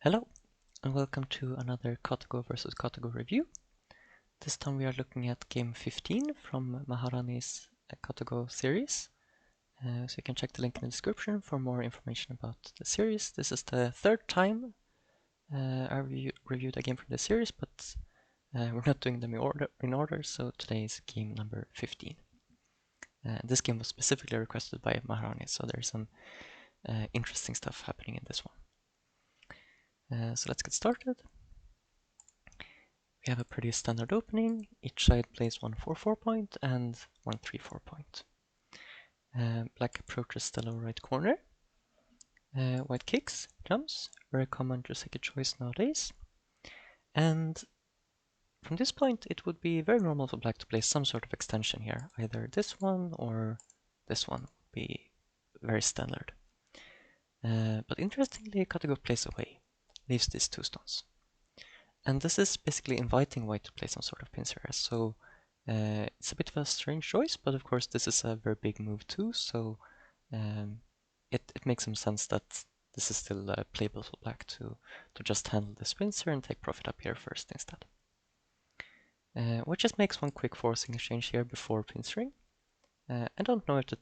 Hello, and welcome to another KataGo versus KataGo review. This time we are looking at game 15 from Maharani's KataGo series. So you can check the link in the description for more information about the series. This is the third time I reviewed a game from the series, but we're not doing them in order, so today is game number 15. This game was specifically requested by Maharani, so there's some interesting stuff happening in this one. So let's get started. We have a pretty standard opening. Each side plays one 4/4 point and one 3/4 point. Black approaches the lower right corner. White kicks, jumps, very common Joseki choice nowadays. And from this point, it would be very normal for black to play some sort of extension here. Either this one or this one would be very standard. But interestingly, KataGo plays away, leaves these two stones. And this is basically inviting white to play some sort of pincer here. So it's a bit of a strange choice, but of course this is a very big move too, so it makes some sense that this is still playable for black to just handle this pincer and take profit up here first instead. Which just makes one quick forcing exchange here before pincering. I don't know if the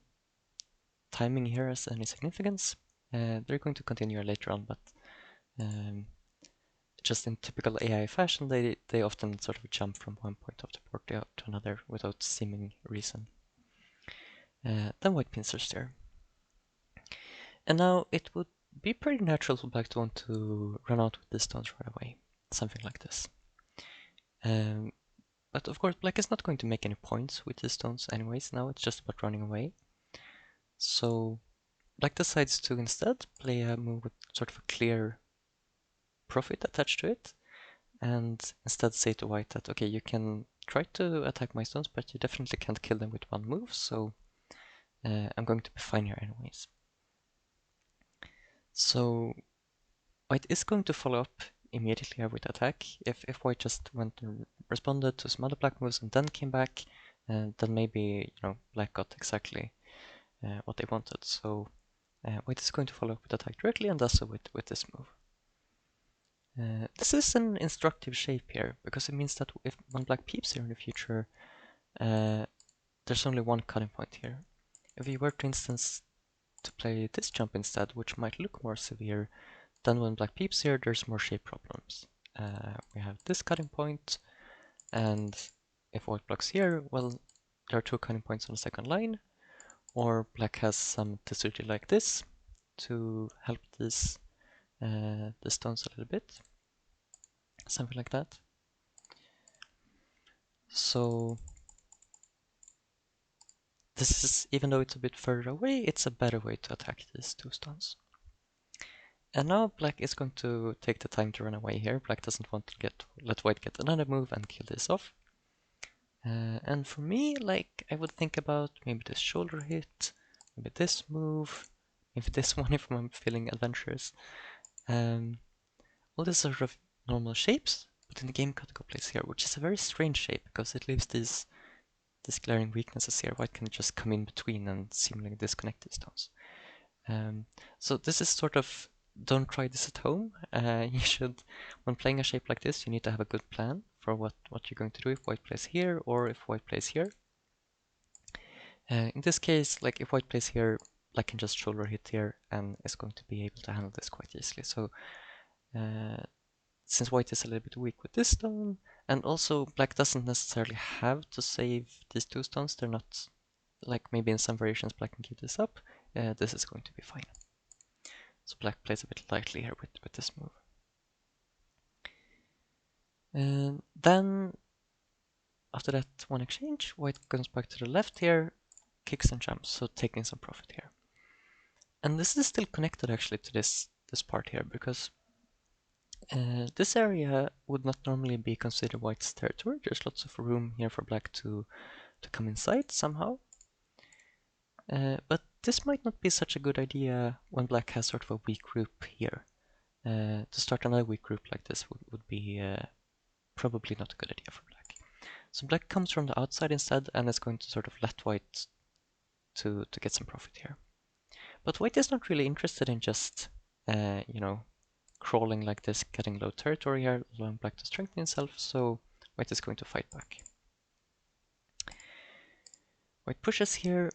timing here has any significance. They're going to continue later on, but just in typical AI fashion, they often sort of jump from one point of the board to another without seeming reason. Then white pincers there. And now it would be pretty natural for black to want to run out with these stones right away. Something like this. But of course black is not going to make any points with these stones anyways. Now it's just about running away. So black decides to instead play a move with sort of a clear profit attached to it, and instead say to white that, okay, you can try to attack my stones, but you definitely can't kill them with one move, so I'm going to be fine here anyways. So white is going to follow up immediately here with attack. If white just went and responded to some other black moves and then came back, then maybe black got exactly what they wanted. So white is going to follow up with attack directly, and thus with this move. This is an instructive shape here, because it means that when black peeps here in the future, there's only one cutting point here. If you were, for instance, to play this jump instead, which might look more severe, then when black peeps here, there's more shape problems. We have this cutting point, and if white blocks here, well, there are two cutting points on the second line, or black has some tsuji like this to help this the stones a little bit. Something like that. So this is, even though it's a bit further away, it's a better way to attack these two stones. And now black is going to take the time to run away here. Black doesn't want to let white get another move and kill this off. And for me, like, I would think about maybe this shoulder hit, maybe this move, maybe this one if I'm feeling adventurous. All these sort of normal shapes, but in the game KataGo plays here, which is a very strange shape because it leaves these glaring weaknesses here. White can just come in between and seemingly disconnect these stones. So this is sort of, don't try this at home. You should, when playing a shape like this, you need to have a good plan for what you're going to do if white plays here or if white plays here. In this case, like if white plays here, black can just shoulder hit here and is going to be able to handle this quite easily. So since white is a little bit weak with this stone, and also black doesn't necessarily have to save these two stones, they're not, like maybe in some variations black can keep this up, this is going to be fine. So black plays a bit lightly here with this move. And then after that one exchange, white comes back to the left here, kicks and jumps, so taking some profit here. And this is still connected actually to this part here, because this area would not normally be considered white's territory. There's lots of room here for black to come inside somehow. But this might not be such a good idea when black has sort of a weak group here. To start another weak group like this would be probably not a good idea for black. So black comes from the outside instead and is going to sort of let white to get some profit here. But white is not really interested in just, crawling like this, getting low territory here, allowing black to strengthen himself, so white is going to fight back. White pushes here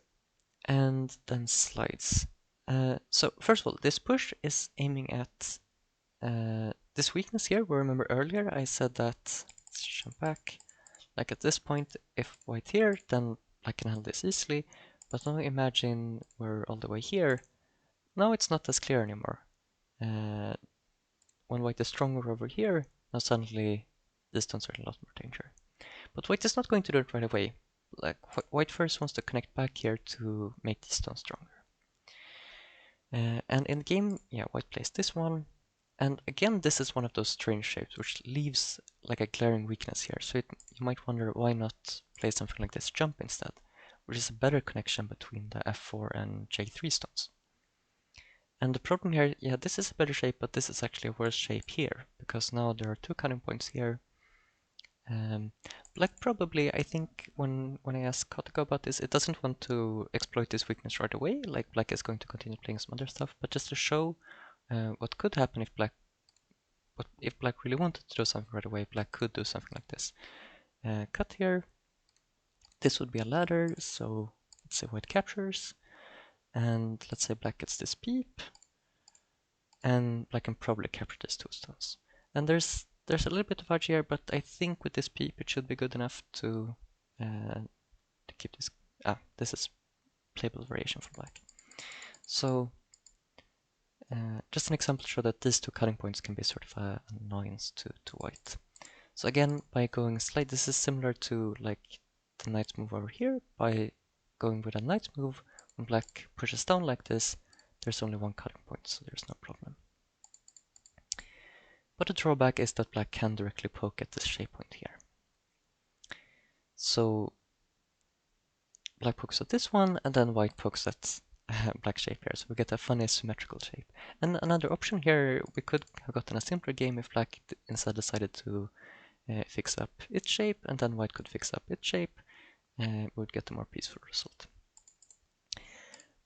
and then slides. So first of all, this push is aiming at this weakness here. We remember earlier I said that, let's jump back, like at this point, if white here, then black can handle this easily, but now imagine we're all the way here. Now it's not as clear anymore. When white is stronger over here, now suddenly these stones are in a lot more danger. But white is not going to do it right away. Like white first wants to connect back here to make these stones stronger. And in the game, yeah, white plays this one. And again, this is one of those strange shapes which leaves like a glaring weakness here. So you might wonder why not play something like this jump instead, which is a better connection between the f4 and j3 stones. And the problem here, yeah, this is a better shape, but this is actually a worse shape here, because now there are two cutting points here. Black probably, I think, when I asked KataGo about this, it doesn't want to exploit this weakness right away, like black is going to continue playing some other stuff, but just to show what could happen if black really wanted to do something right away, black could do something like this. Cut here, this would be a ladder, so let's say white captures, and let's say black gets this peep, and black can probably capture these two stones. And there's a little bit of RG here, but I think with this peep it should be good enough to keep this. This is playable variation for black. So just an example to show that these two cutting points can be sort of an annoyance to white. So again, by going slide, this is similar to like the knight's move over here. By going with a knight's move, when black pushes down like this, there's only one cutting point, so there's no problem. But the drawback is that black can directly poke at this shape point here. So black pokes at this one, and then white pokes at black shape here. So we get a funny symmetrical shape. And another option here, we could have gotten a simpler game if black instead decided to fix up its shape, and then white could fix up its shape. We would get a more peaceful result.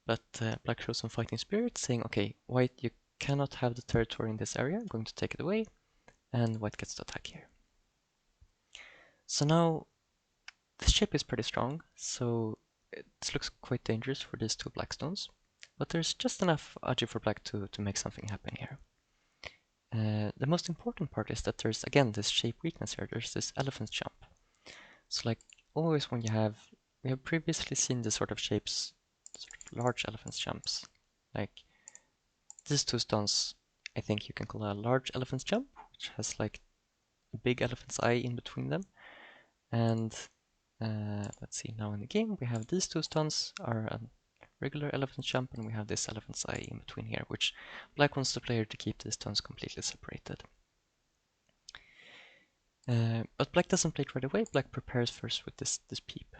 But black shows some fighting spirit, saying, okay, white, you cannot have the territory in this area, I'm going to take it away, and white gets to attack here. So now, this shape is pretty strong, so it looks quite dangerous for these two black stones, but there's just enough agi for black to make something happen here. The most important part is that there's, again, this shape weakness here, there's this elephant jump. So like, always when we have previously seen this sort of shapes, sort of large elephant jumps, like these two stones, I think you can call a large elephant's jump, which has like a big elephant's eye in between them. And let's see, now in the game we have these two stones are a regular elephant jump, and we have this elephant's eye in between here, which black wants the player to keep these stones completely separated. But black doesn't play it right away, black prepares first with this peep.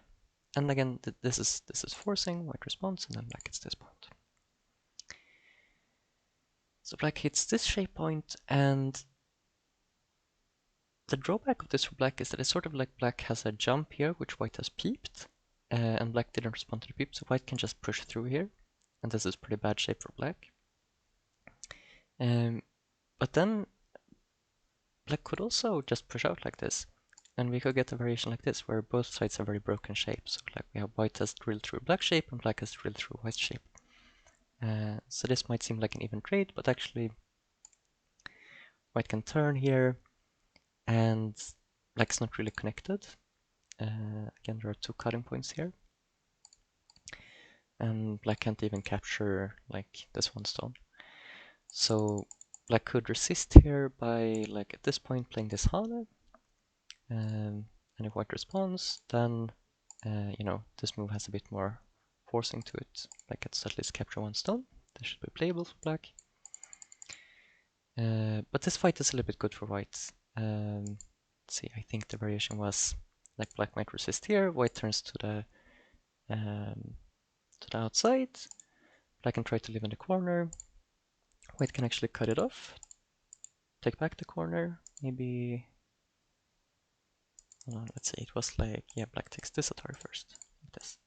And again, this is forcing, white responds, and then black hits this point. So black hits this shape point, and the drawback of this for black is that it's sort of like black has a jump here, which white has peeped, and black didn't respond to the peep, so white can just push through here, and this is pretty bad shape for black. But then black could also just push out like this, and we could get a variation like this, where both sides have very broken shapes. So like we have white has drilled through black shape, and black has drilled through white shape. So this might seem like an even trade, but actually white can turn here, and black's not really connected. Again, there are two cutting points here, and black can't even capture like this one stone. So black could resist here by, like at this point, playing this Hane. And if white responds, then you know, this move has a bit more forcing to it. Black gets at least capture one stone. This should be playable for black. But this fight is a little bit good for white. Let's see, I think the variation was like black might resist here, white turns to the outside, black can try to live in the corner, white can actually cut it off, take back the corner, maybe, let's say it was like, yeah, black takes this Atari first, like this.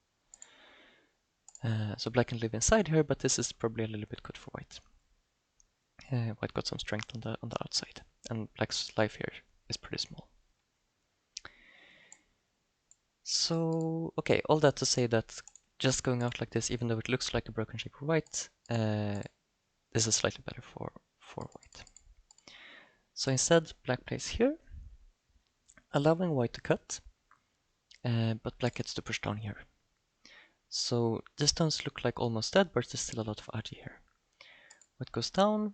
So black can live inside here, but this is probably a little bit good for white. White got some strength on the outside, and black's life here is pretty small. So, okay, all that to say that just going out like this, even though it looks like a broken shape for white, this is slightly better for white. So instead, black plays here, allowing white to cut, but black gets to push down here. So these stones look like almost dead, but there's still a lot of agi here. White goes down.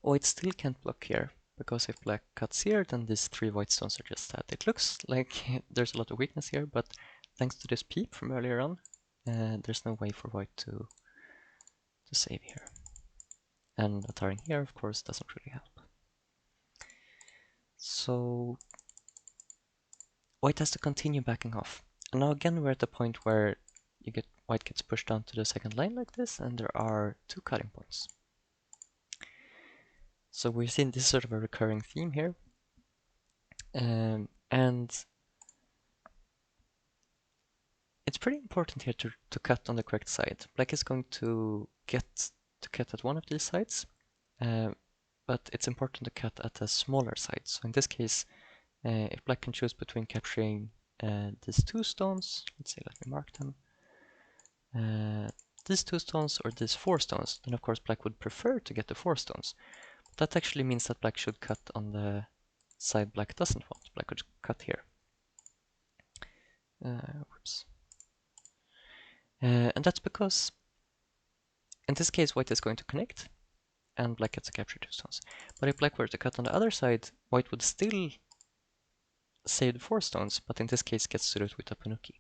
White still can't block here, because if black cuts here, then these 3 white stones are just dead. It looks like there's a lot of weakness here, but thanks to this peep from earlier on, there's no way for white to save here. And attacking here, of course, doesn't really help. So white has to continue backing off. And now again we're at the point where white gets pushed down to the second line like this, and there are 2 cutting points. So we're seeing this sort of a recurring theme here. And it's pretty important here to cut on the correct side. Black is going to get to cut at one of these sides, but it's important to cut at a smaller side. So in this case, if black can choose between capturing these 2 stones, let's say, let me mark them, these 2 stones or these 4 stones, then of course black would prefer to get the 4 stones. But that actually means that black should cut on the side black doesn't want. Black would cut here. Whoops. And that's because in this case white is going to connect and black gets to capture 2 stones. But if black were to cut on the other side, white would still save the 4 stones, but in this case gets to do it with a Panuki.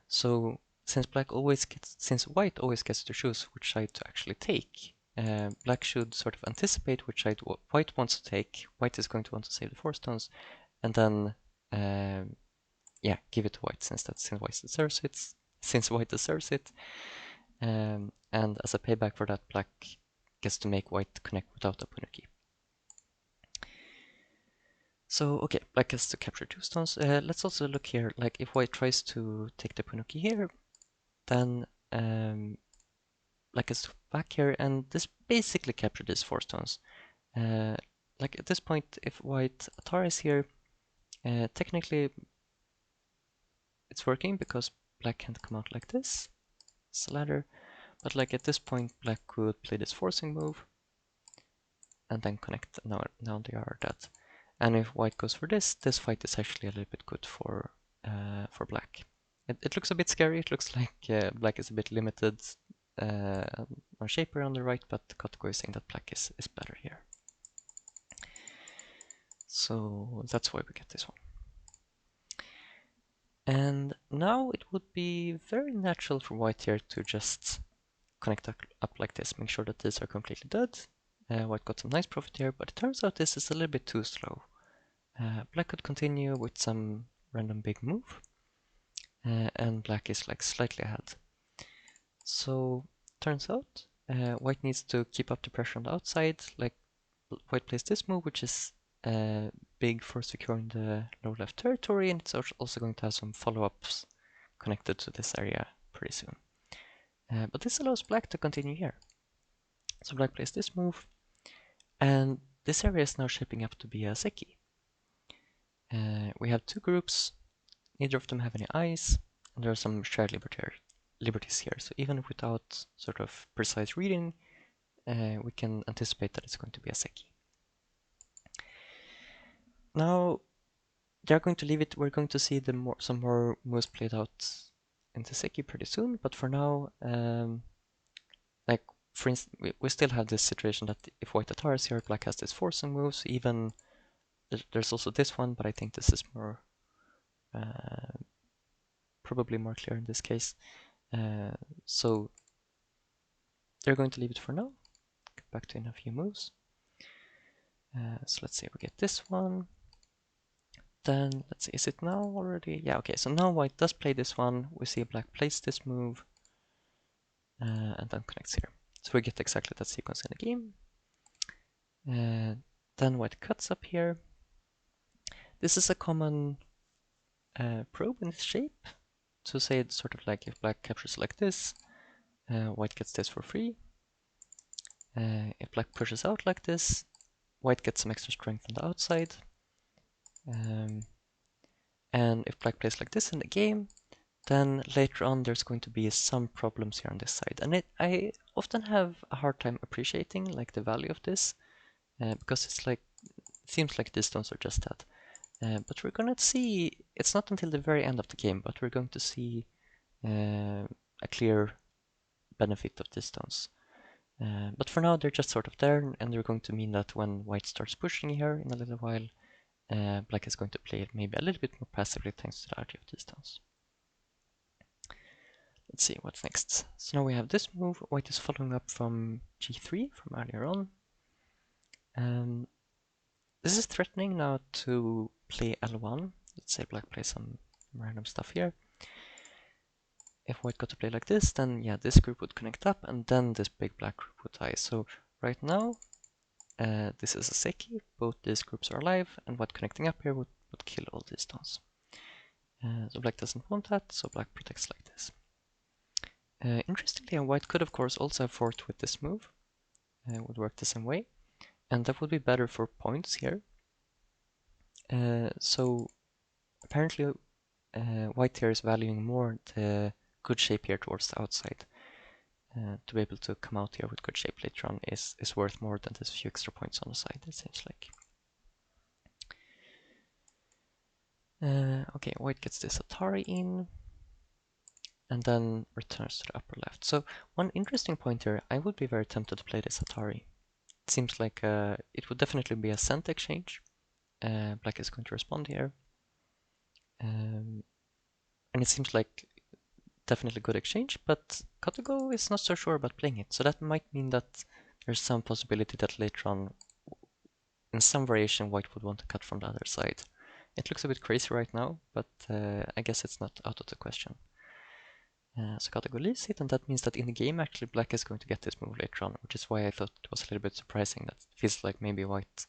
So since white always gets to choose which side to actually take, black should sort of anticipate which side white wants to take. White is going to want to save the 4 stones, and then yeah, give it to white since white deserves it. Since white deserves it, and as a payback for that, black gets to make white connect without a Panuki. So okay, black gets to capture 2 stones. Let's also look here. Like if white tries to take the Panuki here, then black gets back here, and this basically captured these 4 stones. Like at this point, if white Ataris here, technically it's working because black can't come out like this. It's a ladder. But like at this point, black could play this forcing move and then connect. Now they are dead. And if white goes for this fight is actually a little bit good for black. It looks a bit scary. It looks like black is a bit limited on shaper on the right, but KataGo is saying that black is better here. So that's why we get this one. And now it would be very natural for white here to just connect up like this, make sure that these are completely dead. White got some nice profit here, but it turns out this is a little bit too slow. Black could continue with some random big move, and black is like slightly ahead. So turns out white needs to keep up the pressure on the outside. Like white plays this move, which is big for securing the low left territory, and it's also going to have some follow-ups connected to this area pretty soon. But this allows black to continue here. So black plays this move, and this area is now shaping up to be a Seki. We have 2 groups, neither of them have any eyes, and there are some shared liberties here. So even without sort of precise reading, we can anticipate that it's going to be a Seki. Now they're going to leave it. We're going to see some more moves played out in the Seki pretty soon, but for now, like for instance, we still have this situation that if white attars here, black has this forcing moves. Even there's also this one, but I think this is more probably more clear in this case. So they're going to leave it for now. Get back to in a few moves. So let's see, we get this one. Then let's see, is it now already? Yeah, okay, so now white does play this one. We see black plays this move and then connects here. So we get exactly that sequence in the game. Then white cuts up here. This is a common probe in this shape. To say it's sort of like if black captures like this, white gets this for free. If black pushes out like this, white gets some extra strength on the outside. And if black plays like this in the game, then later on there's going to be some problems here on this side. And I often have a hard time appreciating like the value of this, because it seems like these stones are just dead. But we're gonna see, it's not until the very end of the game, but we're going to see a clear benefit of these stones. But for now they're just sort of there, and they're going to mean that when white starts pushing here in a little while, black is going to play it maybe a little bit more passively thanks to the RG of these stones. Let's see what's next. So now we have this move. White is following up from g3 from earlier on. This is threatening now to play l1. Let's say black plays some random stuff here. If white got to play like this, then yeah, this group would connect up, and then this big black group would die. So right now, this is a Seki. Both these groups are alive, and white connecting up here would kill all these stones. So black doesn't want that, so black protects like this. Interestingly, white could of course also have fort with this move. Would work the same way, and that would be better for points here. So apparently white here is valuing more the good shape here towards the outside. To be able to come out here with good shape later on is worth more than this few extra points on the side, it seems like. Okay, white gets this Atari in, and then returns to the upper left. So one interesting point here, I would be very tempted to play this Atari. It seems like it would definitely be a cent exchange. Black is going to respond here. And it seems like definitely good exchange, but KataGo is not so sure about playing it. So that might mean that there's some possibility that later on, in some variation, white would want to cut from the other side. It looks a bit crazy right now, but I guess it's not out of the question. So KataGo leaves it, and that means that in the game, actually, black is going to get this move later on, which is why I thought it was a little bit surprising. That it feels like maybe white...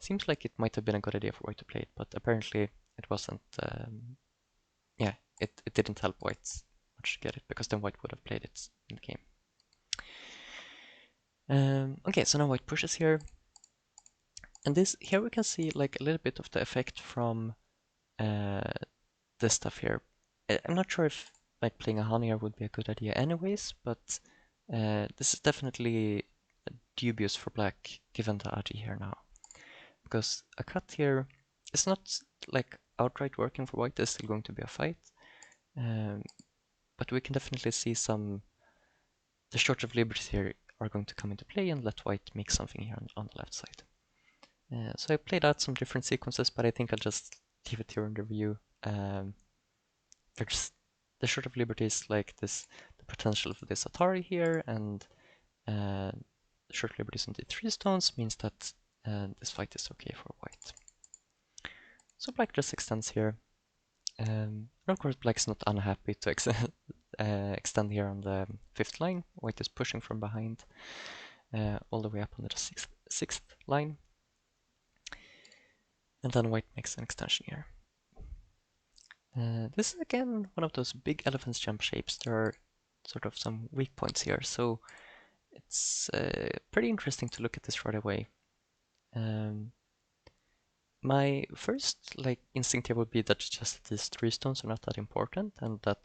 seems like it might have been a good idea for white to play it, but apparently it wasn't... yeah, it didn't help white much to get it, because then white would have played it in the game. Okay, so now white pushes here. And here we can see like a little bit of the effect from this stuff here. I'm not sure if like playing a honey would be a good idea anyways, but this is definitely dubious for black given the AG here now. Because a cut here is not like outright working for white, there's still going to be a fight. But we can definitely see the short of liberties here are going to come into play and let white make something here on the left side. So I played out some different sequences, but I think I'll just leave it here in the review. There's the short of liberties like this, the potential for this Atari here, and the short of liberties on the 3 stones means that this fight is okay for white. So black just extends here. And of course black is not unhappy to extend here on the 5th line. White is pushing from behind all the way up on the 6th line. And then white makes an extension here. This is again one of those big elephant's jump shapes. There are sort of some weak points here, so it's pretty interesting to look at this right away. My first instinct here would be that just these 3 stones are not that important, and that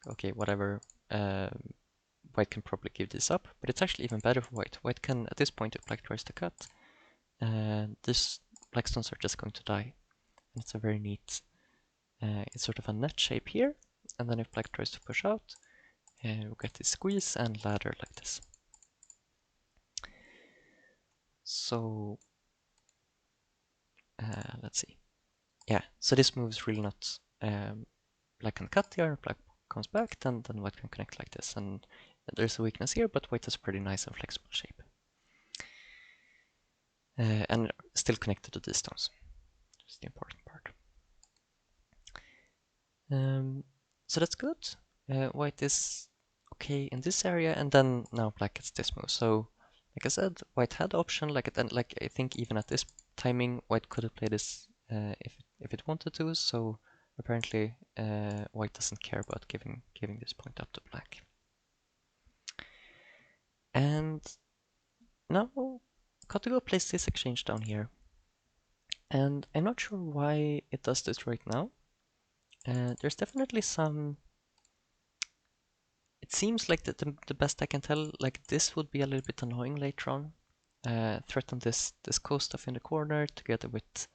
okay, whatever, white can probably give this up, but it's actually even better for white. White can, at this point, if black tries to cut, these black stones are just going to die. And it's a very neat, it's sort of a net shape here, and then if black tries to push out, we'll get this squeeze and ladder like this. So let's see. Yeah, so this move is really not black can cut here, black comes back, then white can connect like this, and there's a weakness here, but white has a pretty nice and flexible shape. And still connected to these stones. That's the important part. So that's good. White is okay in this area, and then now black gets this move. So, like I said, white had the option, I think even at this timing, white could have played this if it wanted to. So apparently, white doesn't care about giving this point up to black. And now KataGo plays this exchange down here. And I'm not sure why it does this right now. There's definitely some... It seems like the best I can tell, like this would be a little bit annoying later on. Threaten this coast stuff in the corner together with...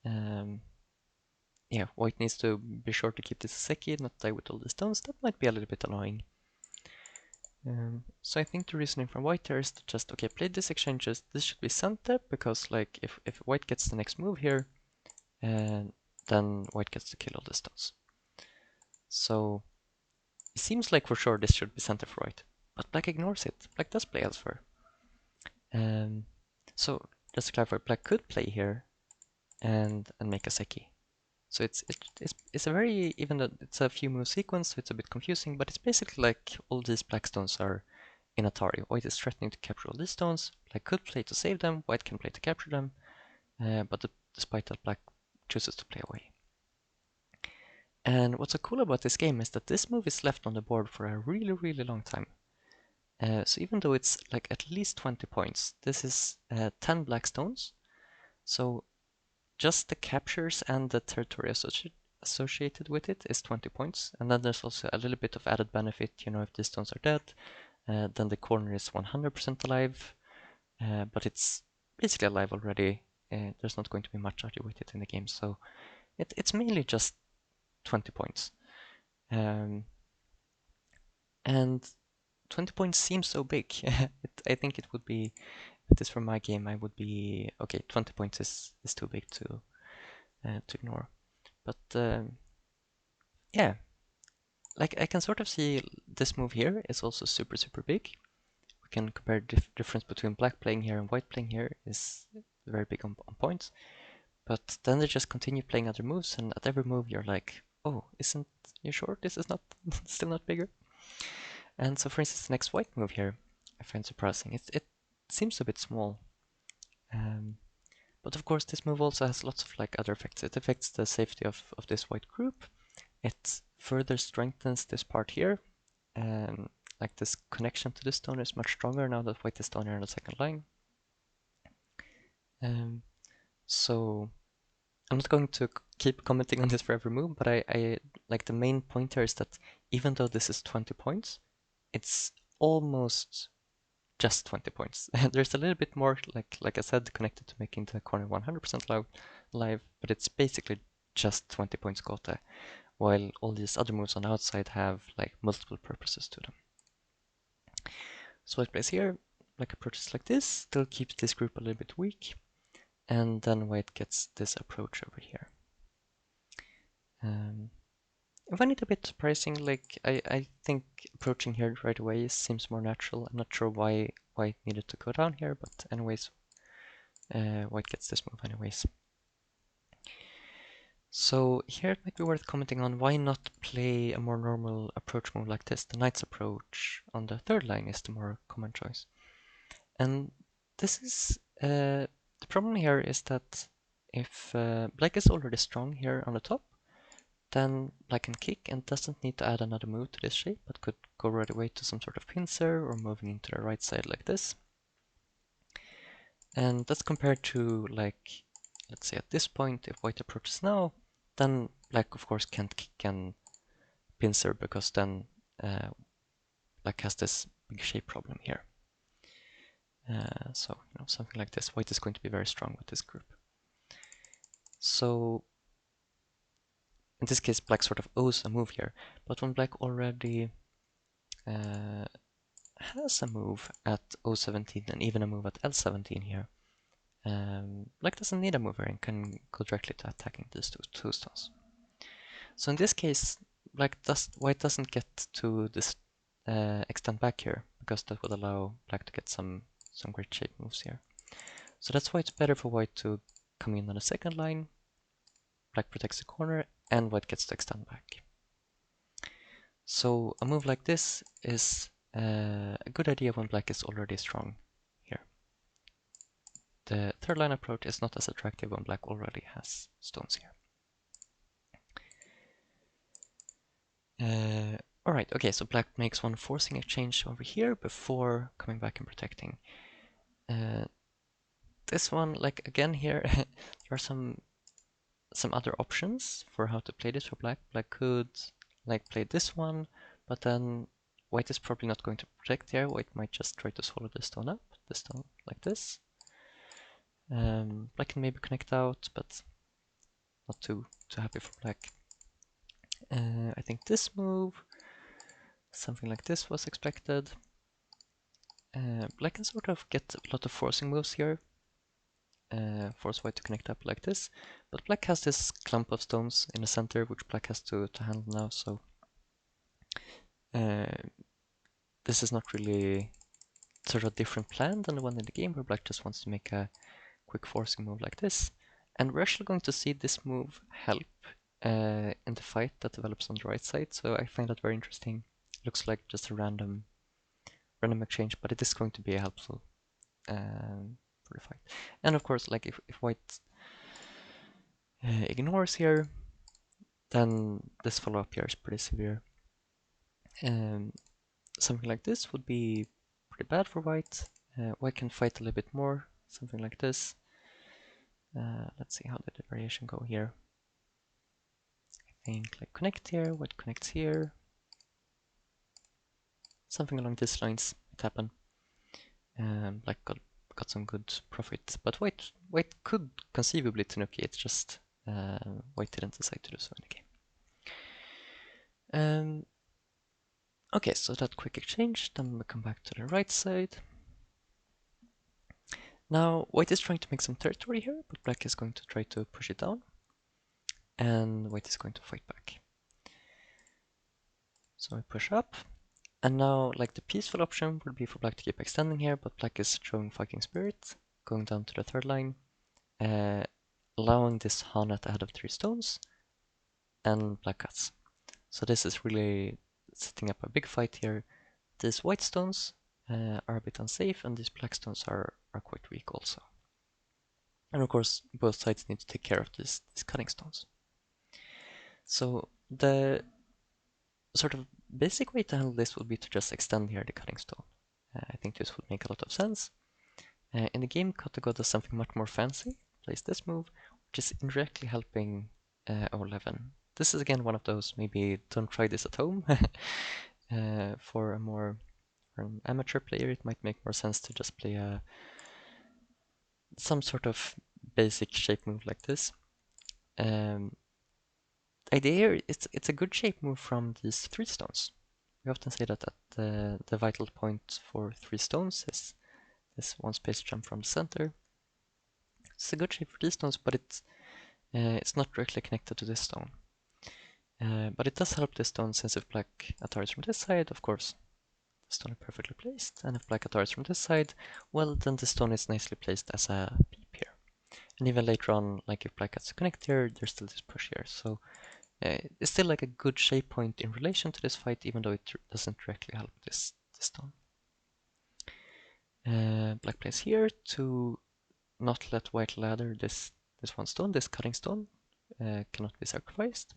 yeah, white needs to be sure to keep this Seki, not die with all the stones. That might be a little bit annoying. So I think the reasoning from white here is to just, okay, play these exchanges. This should be center because like if white gets the next move here, then white gets to kill all the stones. So it seems like for sure this should be center for white, but black ignores it. Black does play elsewhere. So just to clarify, black could play here and make a Seki. So it's a very, even though it's a few move sequence, so it's a bit confusing, but it's basically like all these black stones are in Atari. White is threatening to capture all these stones. Black could play to save them, white can play to capture them, but despite that, black chooses to play away. And what's so cool about this game is that this move is left on the board for a really, really long time. So even though it's like at least 20 points, this is 10 black stones. So just the captures and the territory associated with it is 20 points. And then there's also a little bit of added benefit, you know, if these stones are dead, then the corner is 100% alive, but it's basically alive already. There's not going to be much argue with it in the game, so it's mainly just 20 points. And 20 points seems so big. I think it would be, if this were my game, I would be, okay, 20 points is too big to ignore. But yeah, like I can sort of see this move here is also super, super big. We can compare the difference between black playing here and white playing here is very big on points. But then they just continue playing other moves, and at every move you're like, oh, isn't you sure this is not still not bigger? And so for instance, the next white move here, I find surprising. It seems a bit small. But of course this move also has lots of like other effects. It affects the safety of this white group. It further strengthens this part here. Like this connection to this stone is much stronger now that white is down here in the second line. So I'm not going to keep commenting on this for every move, but I like the main point here is that even though this is 20 points, it's almost just 20 points. There's a little bit more, like I said, connected to making the corner 100% live, but it's basically just 20 points quota, while all these other moves on the outside have like multiple purposes to them. So white plays here, like approaches like this, still keeps this group a little bit weak, and then white gets this approach over here. I find it a bit surprising, like I think approaching here right away seems more natural. I'm not sure why white needed to go down here, but anyways, white gets this move anyways. So here it might be worth commenting on why not play a more normal approach move like this. The knight's approach on the third line is the more common choice. And this is, the problem here is that if black is already strong here on the top, then black can kick and doesn't need to add another move to this shape, but could go right away to some sort of pincer or moving into the right side like this. And that's compared to, like, let's say at this point, if white approaches now, then black of course can't kick and pincer because then black has this big shape problem here. So, you know, something like this. White is going to be very strong with this group. So in this case, black sort of owes a move here, but when black already has a move at O17 and even a move at L17 here, black doesn't need a mover and can go directly to attacking these two stones. So in this case, white doesn't get to this extend back here because that would allow black to get some great shape moves here. So that's why it's better for white to come in on the second line. Black protects the corner and white gets to extend back. So a move like this is a good idea when black is already strong here. The third line approach is not as attractive when black already has stones here. Alright, okay, so black makes one forcing exchange over here before coming back and protecting. This one, like again here, there are some other options for how to play this for black. Black could like play this one, but then white is probably not going to protect here. White might just try to swallow this stone up, this stone like this. Black can maybe connect out, but not too happy for black. I think this move, something like this was expected. Black can sort of get a lot of forcing moves here. Force white to connect up like this, but black has this clump of stones in the center which black has to handle now, so this is not really sort of a different plan than the one in the game where black just wants to make a quick forcing move like this. And we're actually going to see this move help in the fight that develops on the right side, so I find that very interesting. Looks like just a random exchange, but it is going to be helpful for the fight. And of course, like if white ignores here, then this follow-up here is pretty severe. Something like this would be pretty bad for white. White can fight a little bit more, something like this. Let's see how did the variation go here. I think like connect here, white connects here. Something along these lines might happen. Black got some good profit, but white could conceivably Tanuki, it's just white didn't decide to do so in the game. Okay, so that quick exchange, then we come back to the right side. Now, white is trying to make some territory here, but black is going to try to push it down, and white is going to fight back. So we push up, and now, like the peaceful option would be for black to keep extending here, but black is showing Fighting Spirit, going down to the third line, allowing this Hanet ahead of 3 stones, and black cuts. So this is really setting up a big fight here. These white stones are a bit unsafe, and these black stones are quite weak also. And of course, both sides need to take care of these cutting stones. So the sort of basic way to handle this would be to just extend here the cutting stone. I think this would make a lot of sense. In the game, KataGo does something much more fancy, plays this move, which is indirectly helping 11. This is again one of those, maybe don't try this at home. For an amateur player, it might make more sense to just play some sort of basic shape move like this. Idea here, it's a good shape move from these 3 stones. We often say that the vital point for 3 stones is this one space jump from the center. It's a good shape for these stones, but it's not directly connected to this stone. But it does help this stone, since if black attacks from this side, of course, the stone is perfectly placed, and if black attacks from this side, well, then the stone is nicely placed as a peep here. And even later on, like if black gets a connect here, there's still this push here, so it's still like a good shape point in relation to this fight, even though it doesn't directly help this stone. Black plays here to not let white ladder this one stone, this cutting stone cannot be sacrificed.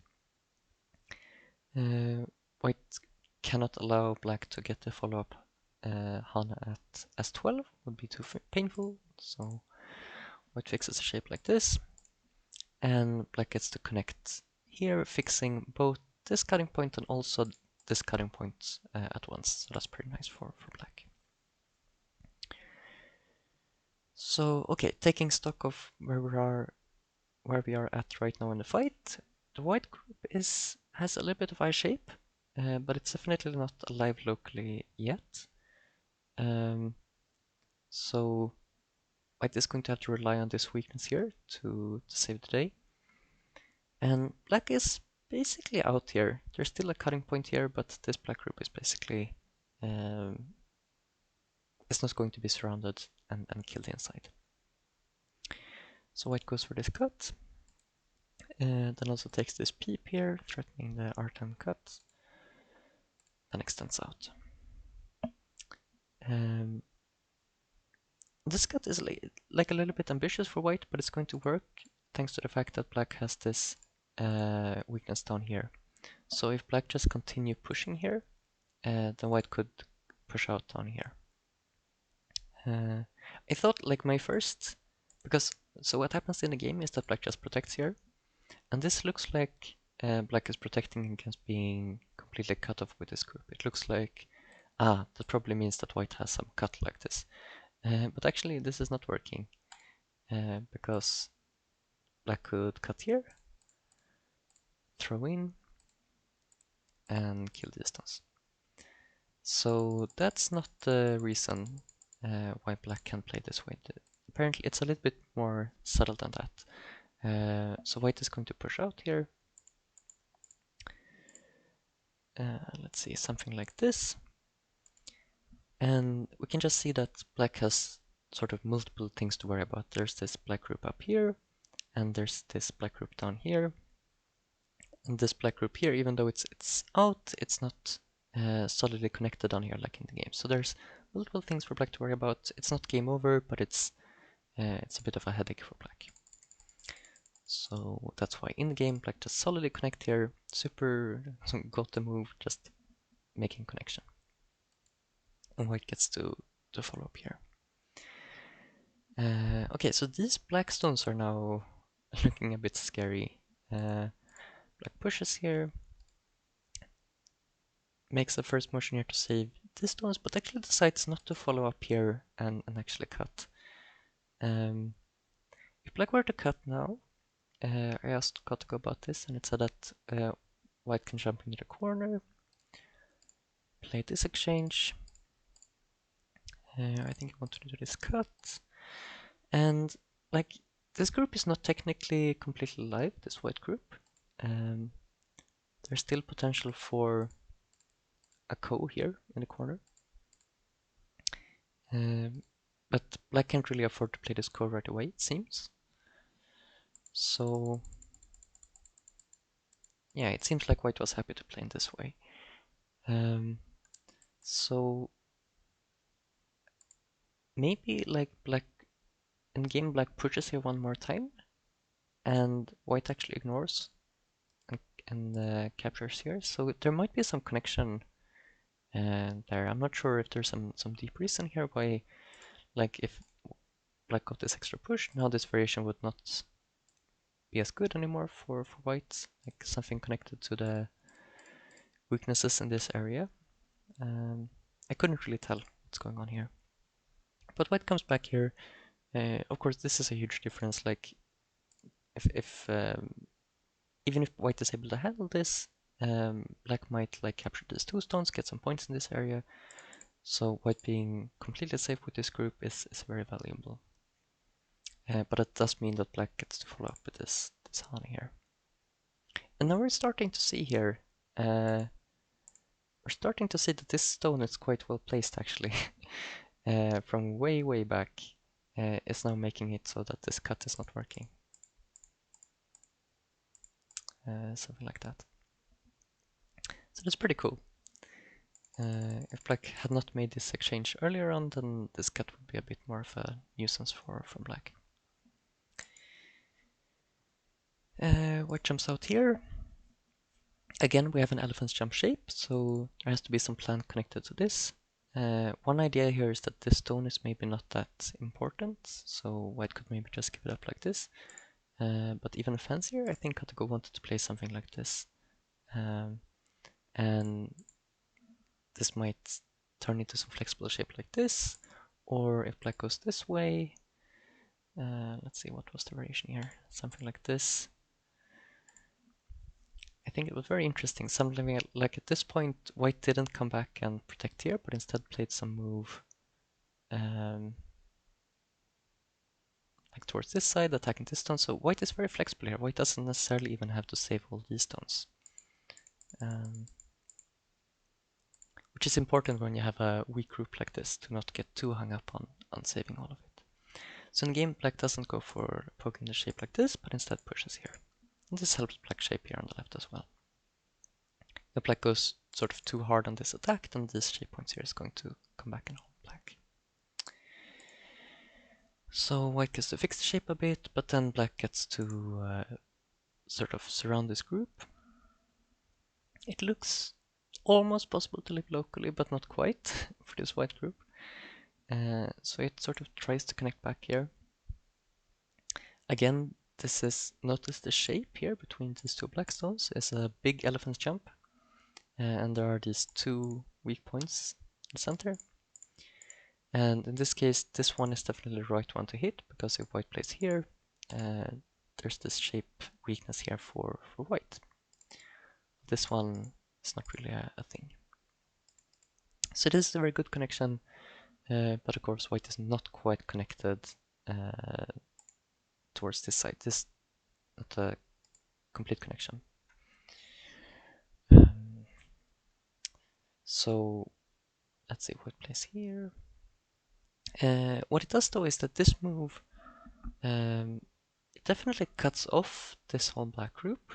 White cannot allow black to get the follow-up Hana at S12, would be too painful, so white fixes a shape like this, and black gets to connect here, fixing both this cutting point and also this cutting point at once, so that's pretty nice for black. So, okay, taking stock of where we are at right now in the fight, the white group has a little bit of eye shape, but it's definitely not alive locally yet. So white is going to have to rely on this weakness here to save the day. And black is basically out here. There's still a cutting point here, but this black group is basically it's not going to be surrounded and killed inside. So white goes for this cut. Then also takes this peep here, threatening the R10 cut, then extends out. This cut is like a little bit ambitious for white, but it's going to work thanks to the fact that black has this weakness down here. So if black just continue pushing here, then white could push out down here. I thought like my first, because so what happens in the game is that black just protects here, and this looks like black is protecting against being completely cut off with this group. It looks like, that probably means that white has some cut like this. But actually this is not working, because black could cut here, throw in, and kill the distance. So that's not the reason why black can play this way. Apparently it's a little bit more subtle than that. So white is going to push out here. Let's see, something like this. And we can just see that black has sort of multiple things to worry about. There's this black group up here, and there's this black group down here. And this black group here, even though it's out, it's not solidly connected on here like in the game. So there's multiple things for black to worry about. It's not game over, but it's a bit of a headache for black. So that's why in the game black just solidly connect here, super got the move, just making connection. And white gets to follow up here. Okay, so these black stones are now looking a bit scary. Black pushes here, makes the first motion here to save these stones, but actually decides not to follow up here and actually cut. If black were to cut now, I asked KataGo about this, and it said that white can jump into the corner, play this exchange. I think I want to do this cut, and like this group is not technically completely live, this white group. There's still potential for a ko here in the corner. But black can't really afford to play this ko right away, it seems. So yeah, it seems like white was happy to play in this way. So maybe like black in game black pushes here one more time, and white actually ignores and captures here. So there might be some connection there. I'm not sure if there's some deep reason here why, like if black got this extra push, now this variation would not be as good anymore for white, like something connected to the weaknesses in this area. I couldn't really tell what's going on here. But white comes back here. Of course, this is a huge difference. Like, if even if white is able to handle this, black might like capture these two stones, get some points in this area. So white being completely safe with this group is very valuable. But it does mean that black gets to follow up with this Hani here. And now we're starting to see here, we're starting to see that this stone is quite well placed actually. From way back, is now making it so that this cut is not working. Something like that. So that's pretty cool. If black had not made this exchange earlier on, then this cut would be a bit more of a nuisance for black. White jumps out here. Again, we have an elephant's jump shape, so there has to be some plan connected to this. One idea here is that this stone is maybe not that important, so white could maybe just give it up like this. But even fancier, I think KataGo wanted to play something like this. And this might turn into some flexible shape like this, or if black goes this way, let's see, what was the variation here? Something like this. I think it was very interesting. Something like at this point, white didn't come back and protect here, but instead played some move like towards this side, attacking this stone. So white is very flexible here. White doesn't necessarily even have to save all these stones. Which is important when you have a weak group like this, to not get too hung up on saving all of it. So in game, black doesn't go for poking the shape like this, but instead pushes here. And this helps black shape here on the left as well. If black goes sort of too hard on this attack, then this shape points here is going to come back and hold black. So white gets to fix the shape a bit, but then black gets to sort of surround this group. It looks almost possible to live locally, but not quite for this white group. So it sort of tries to connect back here. Again, this is, notice the shape here between these two black stones is a big elephant jump. And there are these two weak points in the center. And in this case, this one is definitely the right one to hit, because if white plays here, there's this shape weakness here for white. This one is not really a thing. So this is a very good connection, but of course white is not quite connected towards this side. This is not a complete connection. So let's see what plays here. What it does though is that this move it definitely cuts off this whole black group.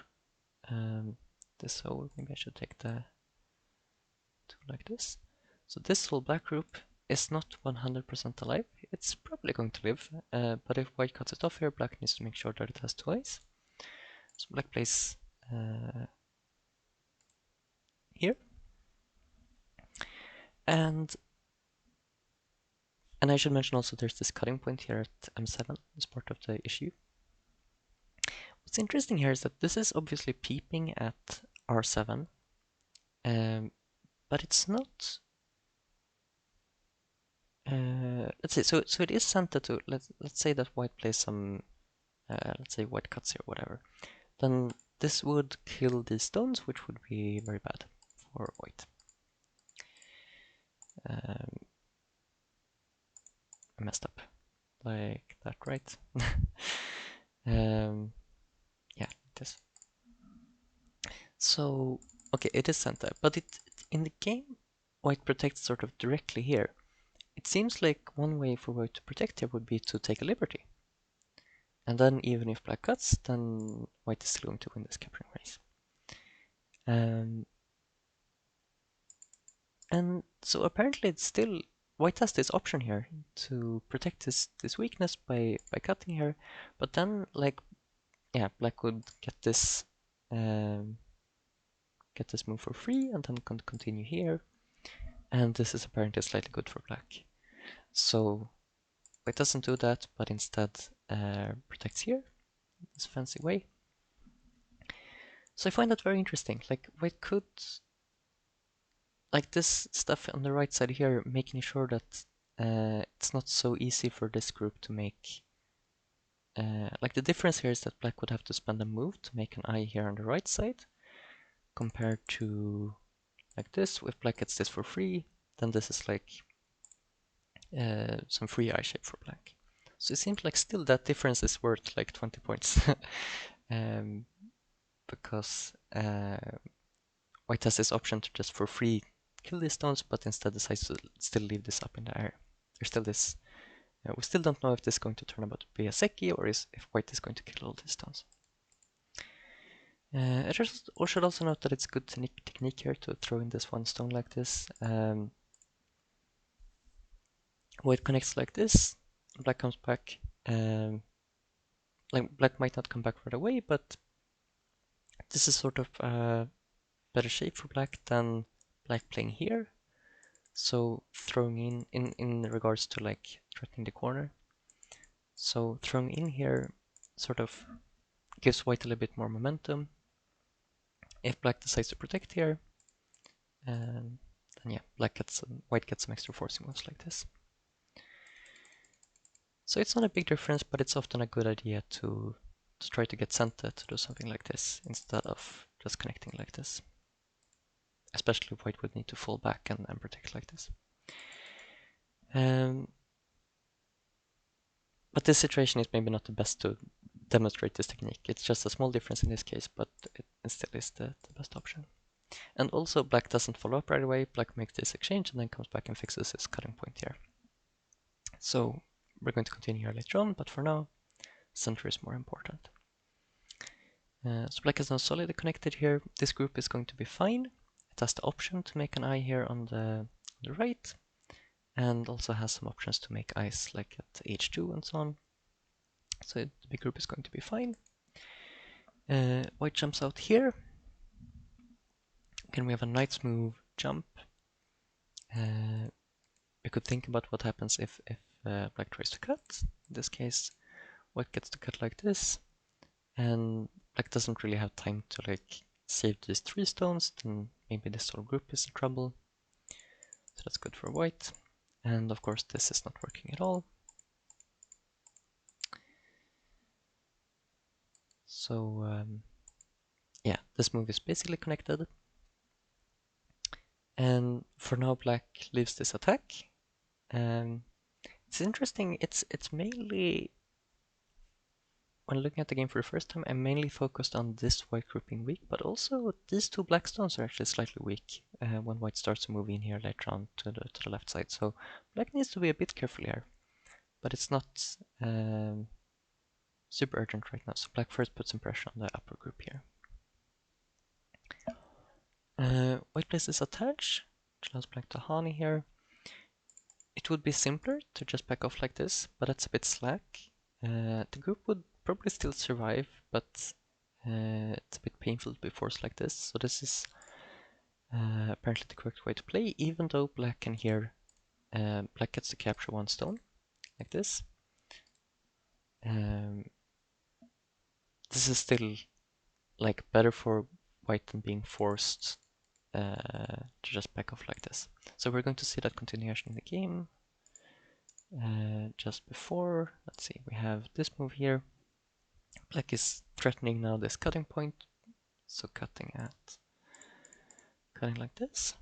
So maybe I should take the tool like this. So this whole black group is not 100% alive. It's probably going to live, but if white cuts it off here, black needs to make sure that it has two eyes. So black plays here. And I should mention also there's this cutting point here at M7 as part of the issue. What's interesting here is that this is obviously peeping at R7, but it's not. Let's see. So it is sent to. Let's say that white plays some. Let's say white cuts here, whatever. Then this would kill these stones, which would be very bad for white. I messed up like that, right? Yeah, this. So okay, it is sent there, but in the game, white protects sort of directly here. It seems like one way for white to protect here would be to take a liberty. And then even if black cuts, then white is still going to win this capturing race. And so apparently it's still, white has this option here to protect this weakness by cutting here, but then like, yeah, black would get this move for free and then continue here. And this is apparently slightly good for black. So white doesn't do that, but instead protects here, this fancy way. So I find that very interesting. Like white could, like this stuff on the right side here, making sure that it's not so easy for this group to make. Like the difference here is that black would have to spend a move to make an eye here on the right side, compared to like this. If black gets this for free, then this is like some free eye shape for black. So it seems like still that difference is worth like 20 points. Because white has this option to just for free kill these stones, but instead decides to still leave this up in the air. There's still this. We still don't know if this is going to turn out to be a Seki or if white is going to kill all these stones. I should also note that it's good technique here to throw in this one stone like this. White connects like this, black comes back. Like black might not come back right away, but this is sort of a better shape for black than black playing here. So throwing in regards to like threatening the corner. So throwing in here sort of gives white a little bit more momentum. If black decides to protect here, then yeah, white gets some extra forcing moves like this. So it's not a big difference, but it's often a good idea to try to get Senta to do something like this instead of just connecting like this. Especially if white would need to fall back and protect like this. But this situation is maybe not the best to demonstrate this technique. It's just a small difference in this case, but it still is the best option. And also black doesn't follow up right away. Black makes this exchange and then comes back and fixes his cutting point here. So we're going to continue here later on, but for now, center is more important. So black is now solidly connected here. This group is going to be fine. It has the option to make an eye here on the right, and also has some options to make eyes like at H2 and so on. So the big group is going to be fine. White jumps out here. Again, we have a knight's move, jump. We could think about what happens if black tries to cut. In this case, white gets to cut like this, and black doesn't really have time to like save these 3 stones, then maybe this whole group is in trouble. So that's good for white. And of course this is not working at all. So yeah, this move is basically connected. And for now black leaves this attack. It's interesting, it's mainly, when looking at the game for the first time, I'm mainly focused on this white group being weak, but also these 2 black stones are actually slightly weak when white starts to move in here later on to the left side. So black needs to be a bit careful here, but it's not super urgent right now. So black first puts some pressure on the upper group here. White places attach, which allows black to honey here. It would be simpler to just back off like this, but that's a bit slack. The group would probably still survive, but it's a bit painful to be forced like this. So this is apparently the correct way to play, even though black can here, black gets to capture 1 stone, like this. This is still like better for white than being forced to just back off like this. So we're going to see that continuation in the game. Just before, let's see, we have this move here. Black is threatening now this cutting point, so cutting like this.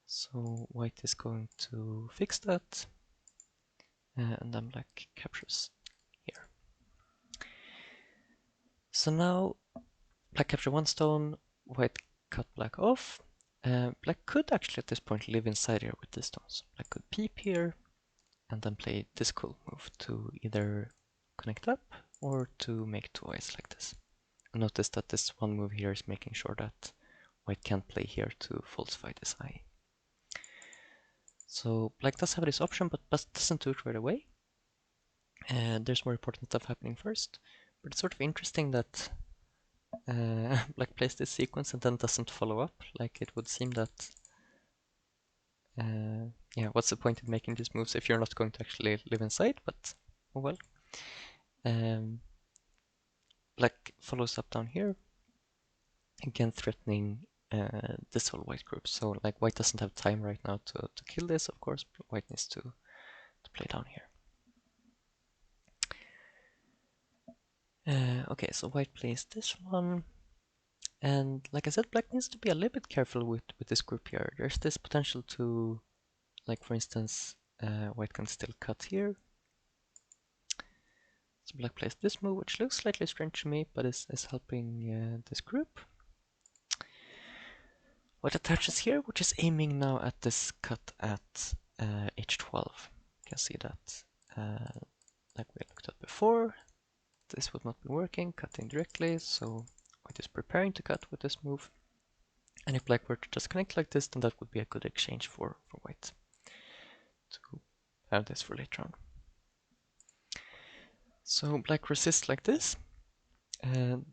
So white is going to fix that, and then black captures here. So now black capture 1 stone, white cut black off. Black could actually at this point live inside here with these stones. Black could peep here and then play this cool move to either connect up or to make 2 eyes like this. And notice that this 1 move here is making sure that white can't play here to falsify this eye. So black does have this option, but doesn't do it right away. There's more important stuff happening first. But it's sort of interesting that black plays this sequence and then doesn't follow up. Like, it would seem that yeah, what's the point in making these moves if you're not going to actually live inside? But oh well. Black follows up down here, again threatening this whole white group. So like white doesn't have time right now to kill this, of course, but white needs to play down here. Okay, so white plays this one. And like I said, black needs to be a little bit careful with this group here. There's this potential to, like for instance, white can still cut here. So black plays this move, which looks slightly strange to me, but is helping this group. White attaches here, which is aiming now at this cut at h12. You can see that, like we looked at before, this would not be working, cutting directly, so white is preparing to cut with this move. And if black were to just connect like this, then that would be a good exchange for white to have this for later on. So black resists like this.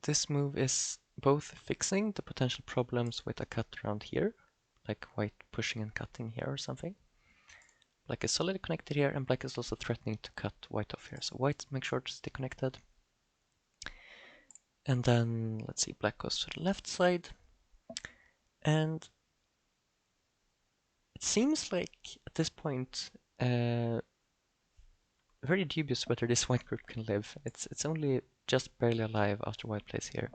This move is both fixing the potential problems with a cut around here, like white pushing and cutting here or something. Black is solidly connected here, and black is also threatening to cut white off here. So white makes sure to stay connected. And then, let's see, black goes to the left side. And it seems like, at this point, very dubious whether this white group can live. It's only just barely alive after white plays here.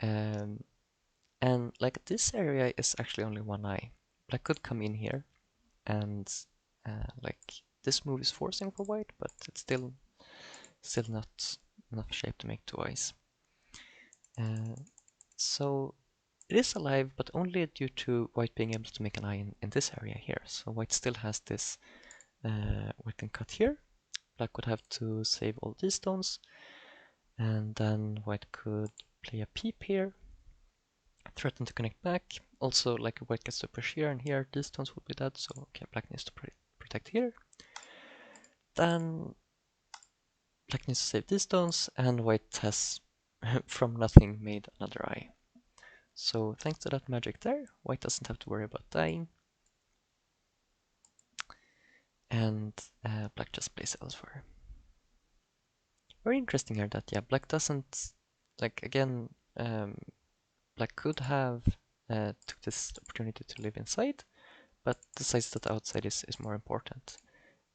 And like this area is actually only 1 eye. Black could come in here and like this move is forcing for white, but it's still not enough shape to make 2 eyes. So it is alive, but only due to white being able to make an eye in this area here. So white still has this, white can cut here. Black would have to save all these stones, and then white could play a peep here, threaten to connect back. Also, like white gets to push here and here, these stones would be dead, so okay, black needs to protect here. Then black needs to save these stones, and white has from nothing made another eye. So thanks to that magic there, white doesn't have to worry about dying. And black just plays elsewhere. Very interesting here that, yeah, black doesn't, like, again, black could have took this opportunity to live inside, but decides that the outside is more important.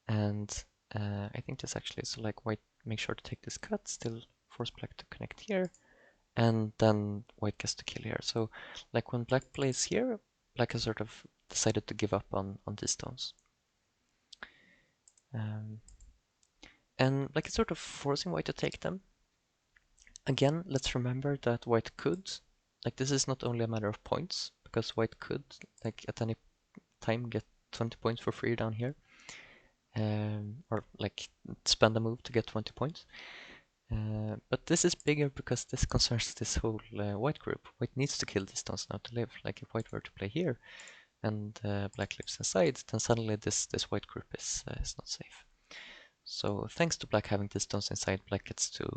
And I think this actually is like white makes sure to take this cut, still force black to connect here, and then white gets to kill here. So like when black plays here, black has sort of decided to give up on these stones. And black is sort of forcing white to take them. Again, let's remember that white could, like this is not only a matter of points, because white could, like at any time, get 20 points for free down here. Or like spend a move to get 20 points. But this is bigger because this concerns this whole white group. White needs to kill these stones now to live. Like if white were to play here and black lives inside, then suddenly this white group is not safe. So thanks to black having these stones inside, black gets to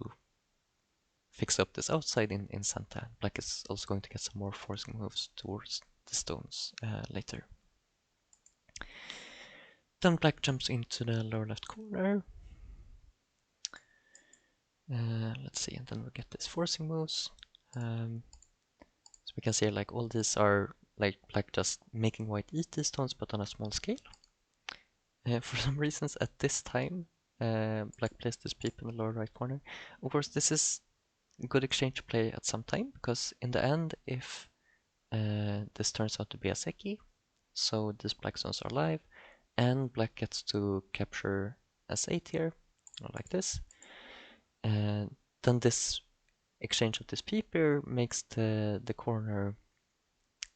fix up this outside in Santa. Black is also going to get some more forcing moves towards the stones later. Then black jumps into the lower left corner. Let's see, and then we get these forcing moves. So we can see like all these are like black just making white eat these stones, but on a small scale. For some reasons at this time, black plays this peep in the lower right corner. Of course, this is good exchange play at some time, because in the end, if this turns out to be a Seki, so these black stones are alive, and black gets to capture S8 here, like this, and then this exchange of this peeper makes the corner,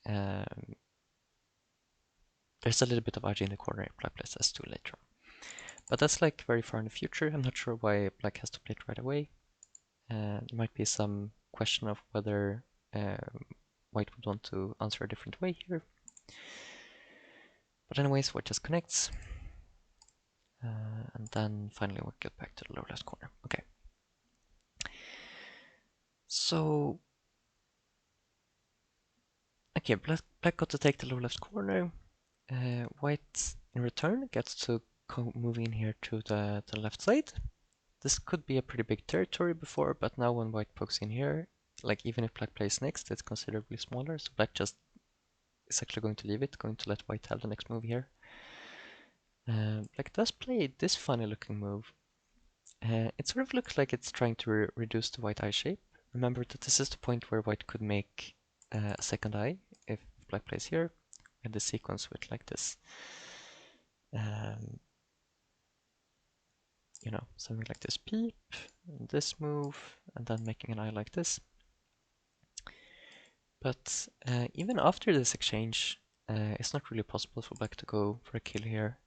there's a little bit of RG in the corner if black plays S2 later on. But that's like very far in the future. I'm not sure why black has to play it right away. There might be some question of whether white would want to answer a different way here. But anyways, white just connects. And then finally we'll get back to the lower left corner. Okay. So, okay, black got to take the lower left corner. White in return gets to move in here to the left side. This could be a pretty big territory before, but now when white pokes in here, like even if black plays next, it's considerably smaller, so black just is actually going to leave it, going to let white have the next move here. Black does play this funny looking move. It sort of looks like it's trying to reduce the white eye shape. Remember that this is the point where white could make a second eye if black plays here, and the sequence with like this. You know, something like this peep, and this move, and then making an eye like this. But even after this exchange, it's not really possible for black to go for a kill here.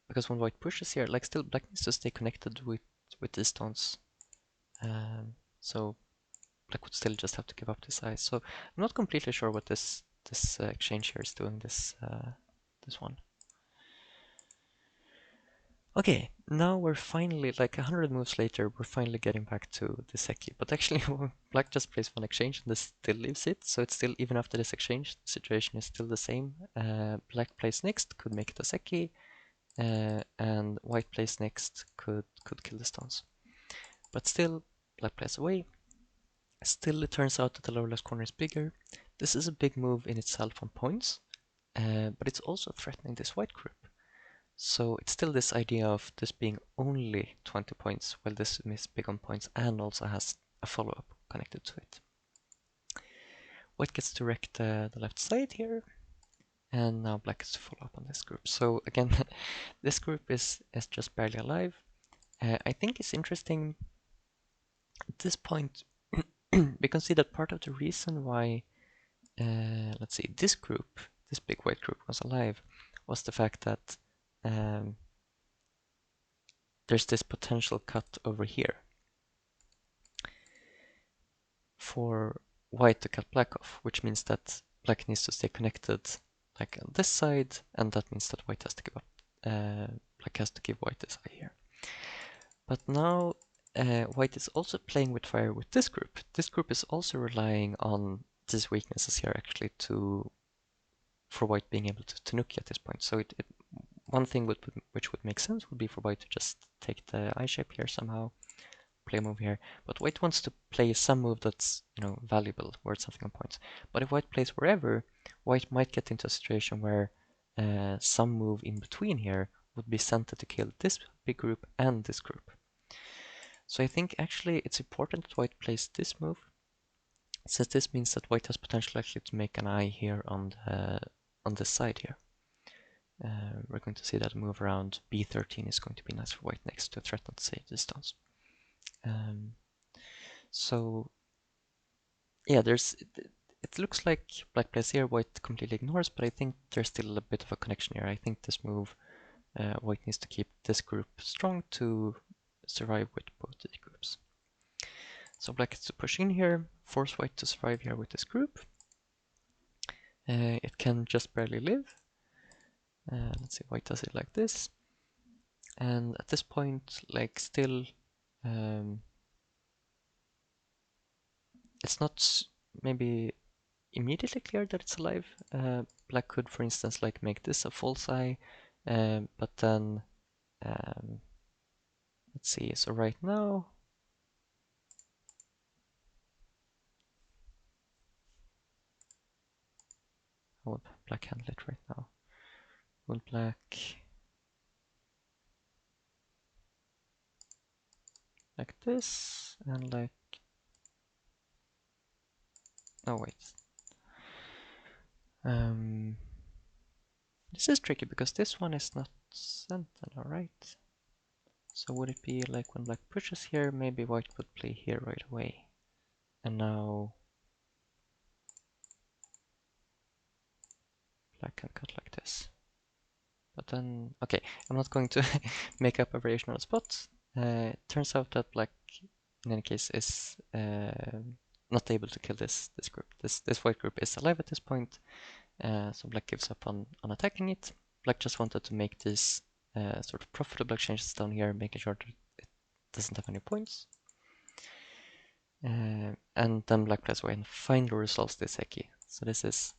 Because when white pushes here, like still black needs to stay connected with these stones. So black would still just have to give up this eye. So I'm not completely sure what this exchange here is doing, this one. Okay, now we're finally, like 100 moves later, we're finally getting back to the Seki. But actually, black just plays one exchange and this still leaves it. So it's still, even after this exchange, the situation is still the same. Black plays next, could make it a Seki. And white plays next, could kill the stones. But still, black plays away. Still, it turns out that the lower left corner is bigger. This is a big move in itself on points. But it's also threatening this white group. So it's still this idea of this being only 20 points, while this is big on points and also has a follow-up connected to it. White gets to wreck the left side here, and now black gets to follow up on this group. So again, this group is just barely alive. I think it's interesting at this point, we can see that part of the reason why, let's see, this group, this big white group was alive, was the fact that there's this potential cut over here for white to cut black off, which means that black needs to stay connected like on this side, and that means that white has to give up. Black has to give white this eye here. But now white is also playing with fire with this group. This group is also relying on these weaknesses here actually for white being able to tanuki at this point. So one thing which would make sense would be for white to just take the eye shape here somehow, play a move here. But white wants to play some move that's, valuable, worth something on points. But if white plays wherever, white might get into a situation where some move in between here would be sent to kill this big group and this group. So I think actually it's important that white plays this move, since this means that white has potential actually to make an eye here on this side here. We're going to see that a move around b13 is going to be nice for white next to threaten to save distance. So yeah, it looks like black plays here, white completely ignores, but I think there's still a bit of a connection here. I think this move, white needs to keep this group strong to survive with both these groups. So black has to push in here, force white to survive here with this group. It can just barely live. Let's see, white does it like this. And at this point, like still, it's not maybe immediately clear that it's alive. Black could, for instance, like make this a false eye, but then, let's see, so right now, how would black handle it right now? Would black like this and like, oh wait. This is tricky because this one is not sentinel, right? So would it be like when black pushes here, maybe white would play here right away. And now black can cut like this. But then, okay, I'm not going to make up a variation on the spot. It turns out that black, in any case, is not able to kill this group. This white group is alive at this point, so black gives up on attacking it. Black just wanted to make these sort of profitable exchanges down here, making sure that it doesn't have any points. And then black plays away and finally resolves this Eki. So this is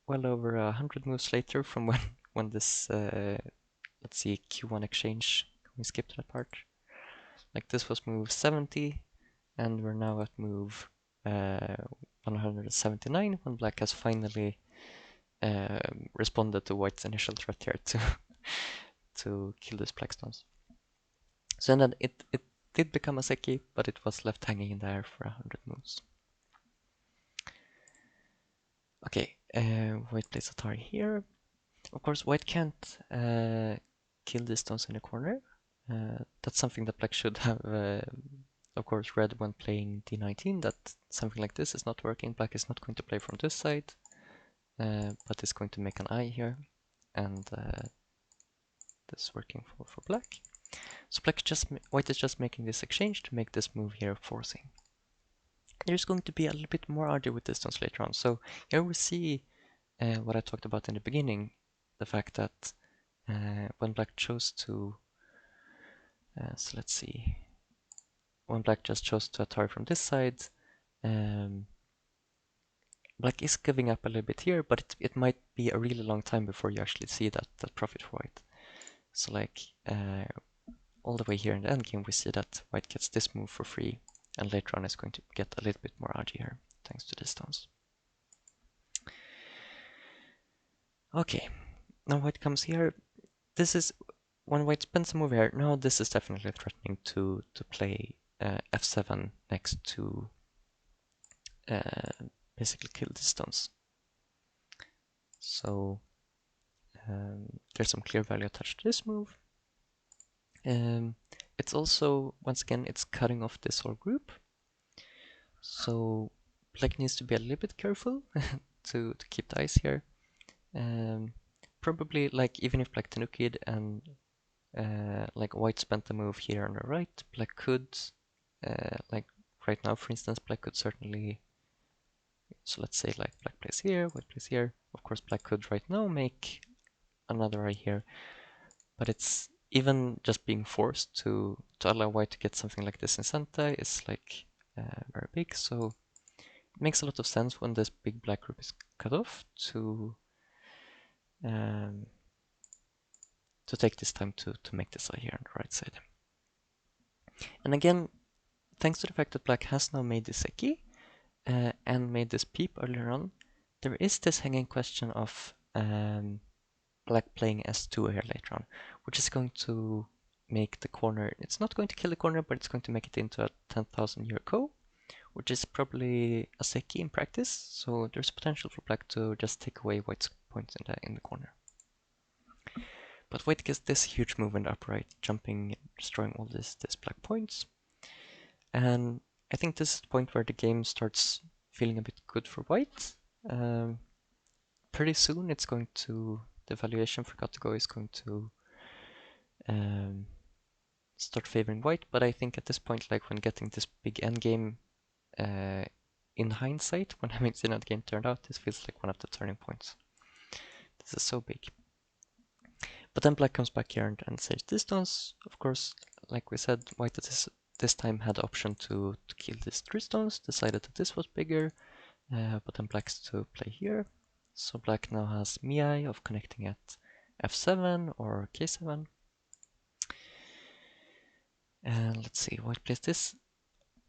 well over 100 moves later from when this, let's see, Q1 exchange. Can we skip to that part? Like this was move 70, and we're now at move 179 when black has finally responded to white's initial threat here to kill these black stones. So then it did become a Seki, but it was left hanging in the air for 100 moves. Okay, white plays Atari here. Of course, white can't kill these stones in the corner. That's something that black should have, of course, read when playing d19, that something like this is not working. Black is not going to play from this side, but is going to make an eye here, and this is working for black. So white is just making this exchange to make this move here forcing. There's going to be a little bit more argue with distance later on. So here we see what I talked about in the beginning, the fact that when black chose to, so let's see, when black just chose to Atari from this side, black is giving up a little bit here, but it might be a really long time before you actually see that profit for white. So like all the way here in the end game, we see that white gets this move for free, and later on is going to get a little bit more argy here, thanks to distance. Okay, now white comes here. This is when white spends a move here. Now this is definitely threatening to play f7 next to basically kill these stones. So there's some clear value attached to this move. It's also, once again, it's cutting off this whole group. So black needs to be a little bit careful to keep the eyes here. Probably, like, even if black tanukied and like white spent the move here on the right, black could, like right now, for instance, black could certainly, so let's say like black plays here, white plays here. Of course, black could right now make another eye here, but it's even just being forced to allow white to get something like this in center is like very big. So it makes a lot of sense when this big black group is cut off um, to take this time to make this eye here on the right side. And again, thanks to the fact that black has now made this Seki and made this peep earlier on, there is this hanging question of black playing S2 here later on, which is going to make the corner, it's not going to kill the corner, but it's going to make it into a 10,000 year ko, which is probably a Seki in practice, so there's potential for black to just take away white's points in the corner. But white gets this huge move in the upper right, jumping, destroying all this black points. And I think this is the point where the game starts feeling a bit good for white. Pretty soon it's going to, the valuation for KataGo is going to start favoring white, but I think at this point, like when getting this big endgame, in hindsight, when having seen how the game turned out, this feels like one of the turning points. This is so big. But then black comes back here and saves these stones. Of course, like we said, white at this time had the option to kill these 3 stones, decided that this was bigger, but then black's to play here. So black now has Miai of connecting at f7 or k7. And let's see, white plays this,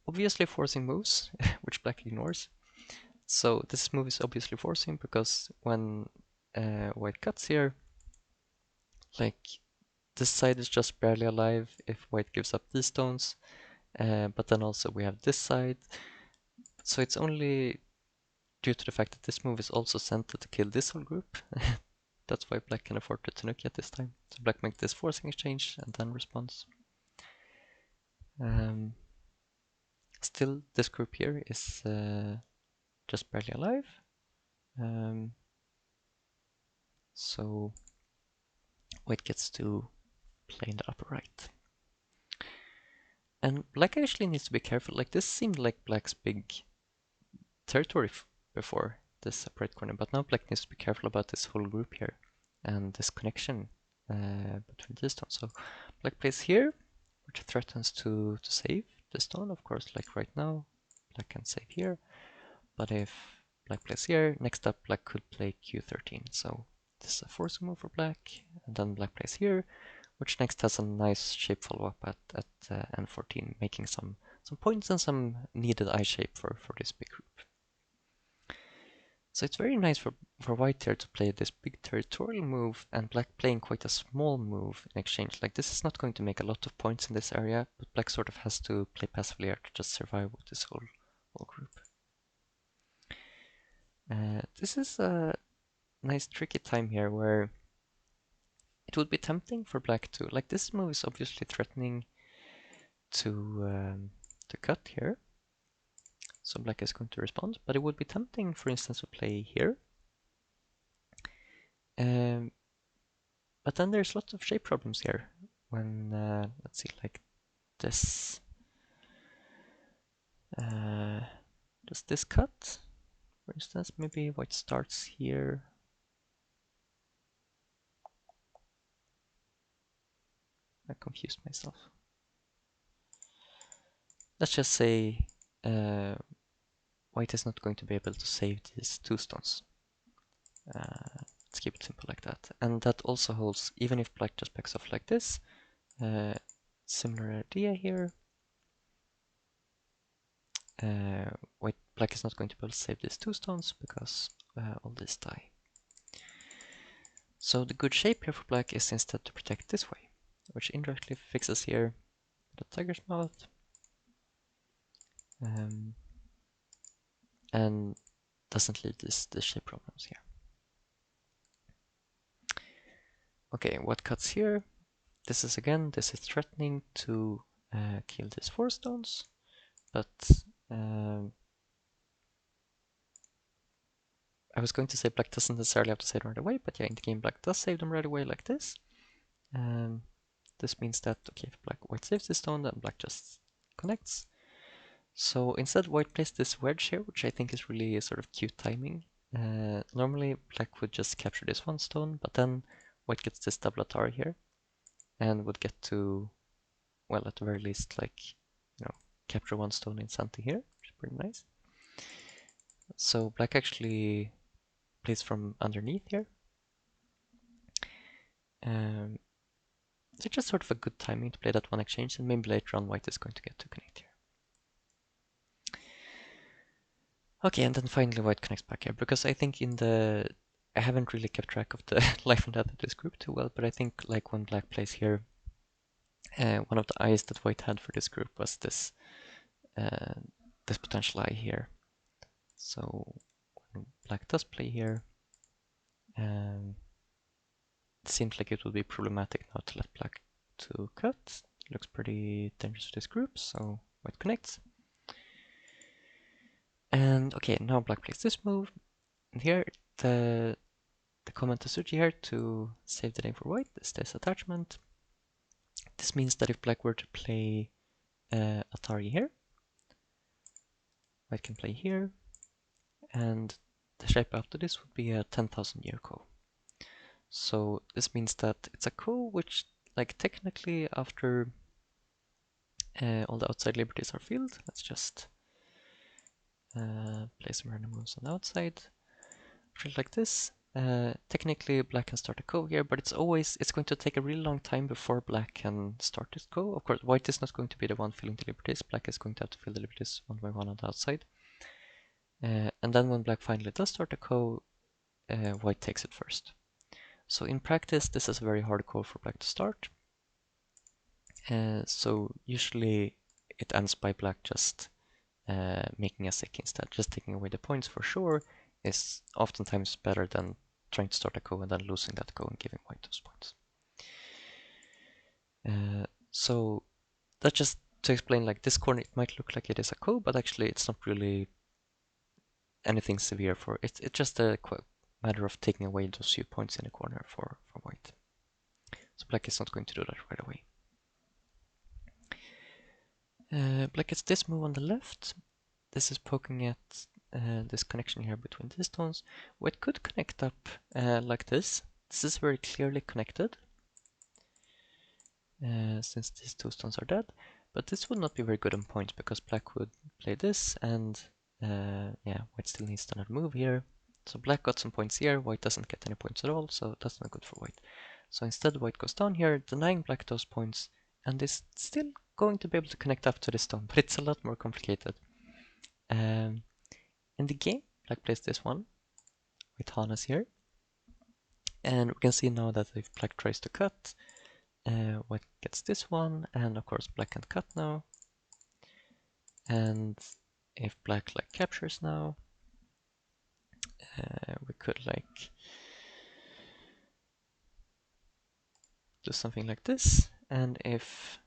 obviously forcing moves, which black ignores. So this move is obviously forcing because when white cuts here, like this side is just barely alive if white gives up these stones, but then also we have this side. So it's only due to the fact that this move is also sent to kill this whole group. That's why black can afford to Tanuki at this time. So black makes this forcing exchange and then responds. Still, this group here is just barely alive. So white gets to play in the upper right. And black actually needs to be careful. Like this seemed like black's big territory before this separate corner, but now black needs to be careful about this whole group here and this connection between these stones. So black plays here, which threatens to save the stone. Of course, like right now, black can save here. But if black plays here, next up black could play q13. So this is a forcing move for black, and then black plays here, which next has a nice shape follow-up at n14, making some points and some needed eye shape for this big group. So it's very nice for white here to play this big territorial move and black playing quite a small move in exchange. Like this is not going to make a lot of points in this area, but black sort of has to play passively here to just survive with this whole group. This is a nice tricky time here where it would be tempting for black to, like this move is obviously threatening to cut here. So black is going to respond, but it would be tempting, for instance, to play here. But then there's lots of shape problems here. When, let's see, like this. Does this cut? For instance, maybe white starts here. I confused myself. Let's just say white is not going to be able to save these 2 stones. Let's keep it simple like that. And that also holds even if black just backs off like this. Similar idea here. Black is not going to be able to save these 2 stones because all this die. So the good shape here for black is instead to protect this way, which indirectly fixes here the tiger's mouth. And doesn't leave these shape problems here. Okay, what cuts here? This is threatening to kill these 4 stones, but I was going to say black doesn't necessarily have to save them right away, but yeah, in the game black does save them right away like this. This means that, okay, if white saves this stone, then black just connects. So instead white plays this wedge here, which I think is really sort of cute timing. Normally black would just capture this 1 stone, but then white gets this double atar here. and would get to, well, at the very least, like, capture one stone instantly here, which is pretty nice. So black actually plays from underneath here. It's just sort of a good timing to play that one exchange, and maybe later on white is going to get to connect here. Okay, and then finally white connects back here, because I think I haven't really kept track of the life and death of this group too well, but I think like when black plays here, one of the eyes that white had for this group was this this potential eye here. So when black does play here, it seems like it would be problematic now to let black to cut. It looks pretty dangerous for this group, so white connects. And okay, now black plays this move, and here the comment to Suji here to save the name for white is this attachment. This means that if black were to play Atari here, white can play here, and the shape after this would be a 10,000 year ko. So this means that it's a ko which, like, technically after all the outside liberties are filled, let's just play some random moves on the outside. Treat like this. Technically black can start a ko here, but it's going to take a really long time before black can start this ko. Of course, white is not going to be the one filling the liberties. Black is going to have to fill the liberties one by one on the outside. And then when black finally does start a ko, white takes it first. So in practice, this is a very hard ko for black to start. So usually it ends by black just making a sick instead. Just taking away the points for sure is oftentimes better than trying to start a ko and then losing that ko and giving white those points. So that's just to explain, like, this corner, it might look like it is a ko, but actually it's not really anything severe for it. It's just a matter of taking away those few points in the corner for white. So black is not going to do that right away. Black gets this move on the left. This is poking at this connection here between these stones. White could connect up like this. This is very clearly connected since these two stones are dead. But this would not be very good on points because black would play this, and yeah, white still needs another move here. So black got some points here, white doesn't get any points at all, so that's not good for white. So instead white goes down here, denying black those points, and is still going to be able to connect up to this stone, but it's a lot more complicated. In the game, black plays this one with harness here, and we can see now that if black tries to cut, white gets this one, and of course black can't cut now. And if black like captures now, we could like do something like this. And if,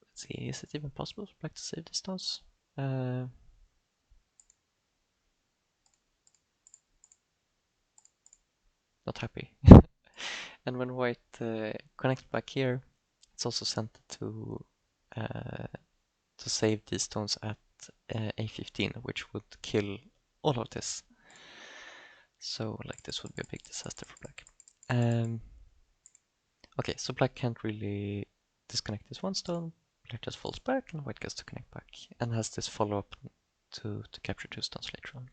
let's see, is it even possible for black to save this stones? Not happy. And when white connects back here, it's also sent to save these stones at A15, which would kill all of this. So like this would be a big disaster for black. Okay, so black can't really disconnect this one stone. Black just falls back and white gets to connect back and has this follow-up to capture two stones later on.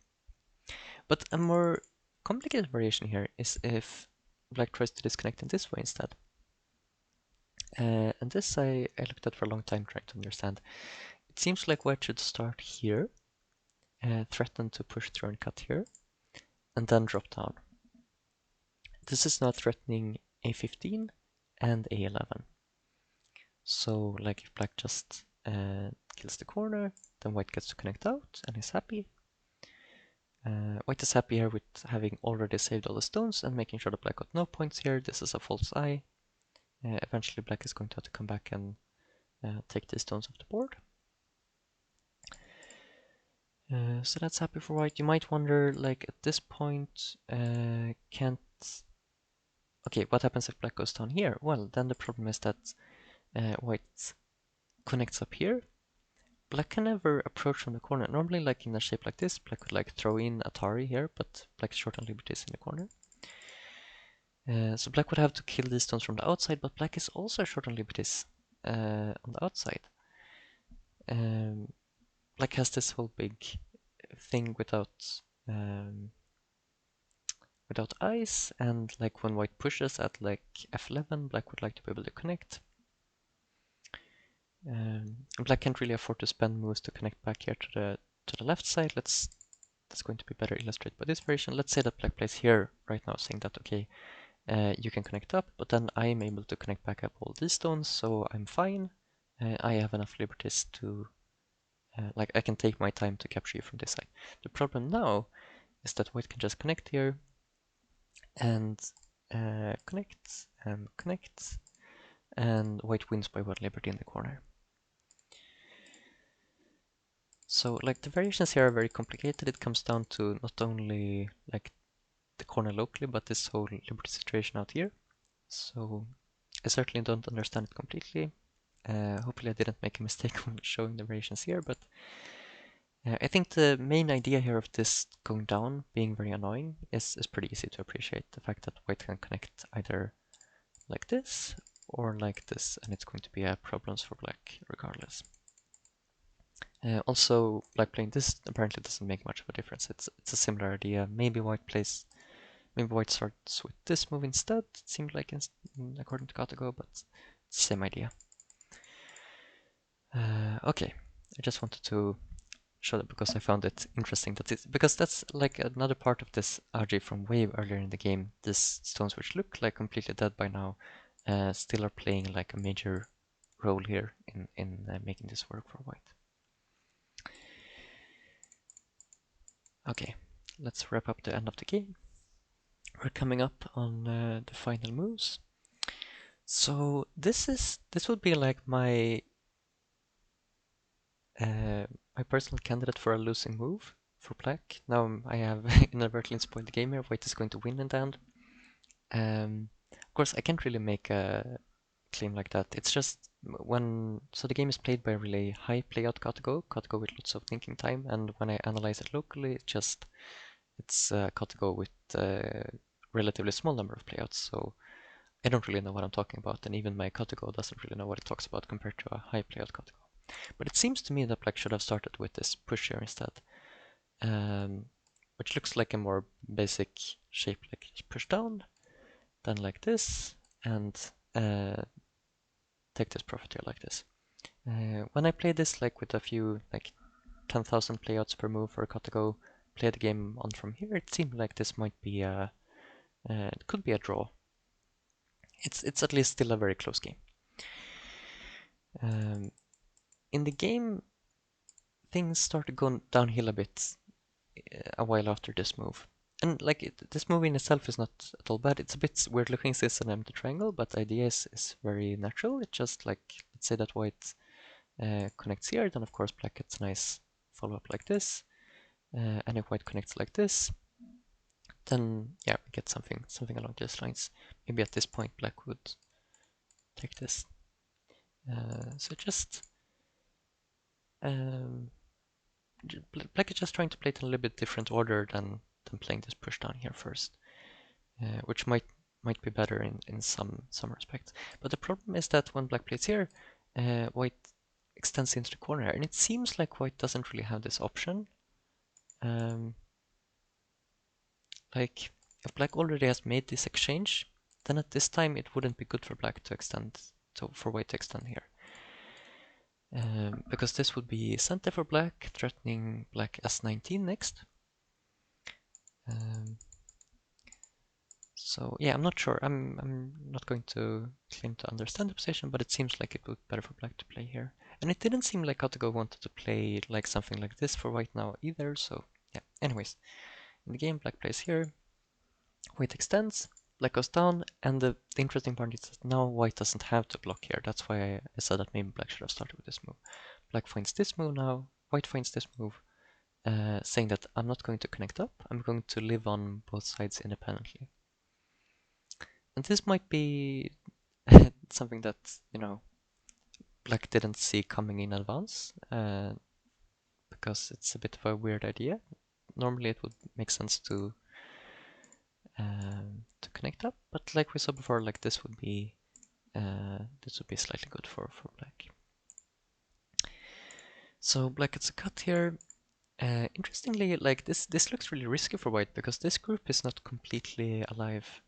But a more complicated variation here is if black tries to disconnect in this way instead. And this I looked at for a long time trying to understand. It seems like white should start here, threaten to push through and cut here, and then drop down. This is now threatening A15 and A11. So like if black just kills the corner, then white gets to connect out and is happy. White is happy here with having already saved all the stones and making sure that black got no points here. This is a false eye. Eventually black is going to have to come back and take these stones off the board. So that's happy for white. You might wonder, like, at this point, can't... Okay, what happens if black goes down here? Well, then the problem is that white connects up here. Black can never approach from the corner. Normally, like in a shape like this, black could like throw in Atari here, but black is short on liberties in the corner. So black would have to kill these stones from the outside, but black is also short on liberties on the outside. Black has this whole big thing um, without eyes, and like when white pushes at like f11, black would like to be able to connect. And black can't really afford to spend moves to connect back here to the left side. That's going to be better illustrated by this variation. Let's say that black plays here right now, saying that okay, you can connect up, but then I'm able to connect back up all these stones, so I'm fine. I have enough liberties to like I can take my time to capture you from this side. The problem now is that white can just connect here and connect, and white wins by 1 liberty in the corner. So like the variations here are very complicated. It comes down to not only like the corner locally, but this whole liberty situation out here. So I certainly don't understand it completely. Hopefully I didn't make a mistake when showing the variations here, but I think the main idea here of this going down being very annoying is pretty easy to appreciate. The fact that white can connect either like this or like this, and it's going to be problems for black regardless. Also, black playing this apparently doesn't make much of a difference. It's a similar idea. Maybe white starts with this move instead. It seemed like according to KataGo, but it's the same idea. Okay, I just wanted to show that because I found it interesting because that's like another part of this RG from way earlier in the game. These stones which look like completely dead by now still are playing like a major role here in making this work for white. Okay, let's wrap up the end of the game. We're coming up on the final moves. So this would be like my personal candidate for a losing move for black. Now I have inadvertently spoiled the game here. White is going to win in the end. Of course, I can't really make a claim like that. It's just so the game is played by a really high playout KataGo with lots of thinking time, and when I analyze it locally, it's KataGo with a relatively small number of playouts, so I don't really know what I'm talking about, and even my KataGo doesn't really know what it talks about compared to a high playout KataGo. But it seems to me that black should have started with this push here instead, which looks like a more basic shape, like just push down, then like this, and take this profit here like this. When I play this like with a few like 10,000 playouts per move for KataGo, play the game on from here, it seemed like this might be it could be a draw. It's at least still a very close game. In the game, things started going downhill a bit a while after this move. And like this move in itself is not at all bad. It's a bit weird looking since it's an empty triangle, but the idea is very natural. It's just like, let's say that white connects here, then of course black gets a nice follow-up like this. And if white connects like this, then yeah, we get something along these lines. Maybe at this point black would take this. So just black is just trying to play it in a little bit different order than playing this push down here first, which might be better in some respects. But the problem is that when black plays here, white extends into the corner, and it seems like white doesn't really have this option. Like if black already has made this exchange, then at this time it wouldn't be good for black to extend, for white to extend here. Because this would be center for black, threatening black s19 next. So yeah, I'm not sure. I'm not going to claim to understand the position, but it seems like it would be better for black to play here. And it didn't seem like KataGo wanted to play like something like this for white now either, so yeah. Anyways, in the game, black plays here, white extends, black goes down, and the interesting part is that now white doesn't have to block here. That's why I said that maybe black should have started with this move. Black finds this move now, white finds this move, saying that I'm not going to connect up, I'm going to live on both sides independently. And this might be something that, black didn't see coming in advance, because it's a bit of a weird idea. Normally it would make sense to to connect up, but like we saw before, like this would be slightly good for black. So black gets a cut here. Interestingly, like this looks really risky for white because this group is not completely alive.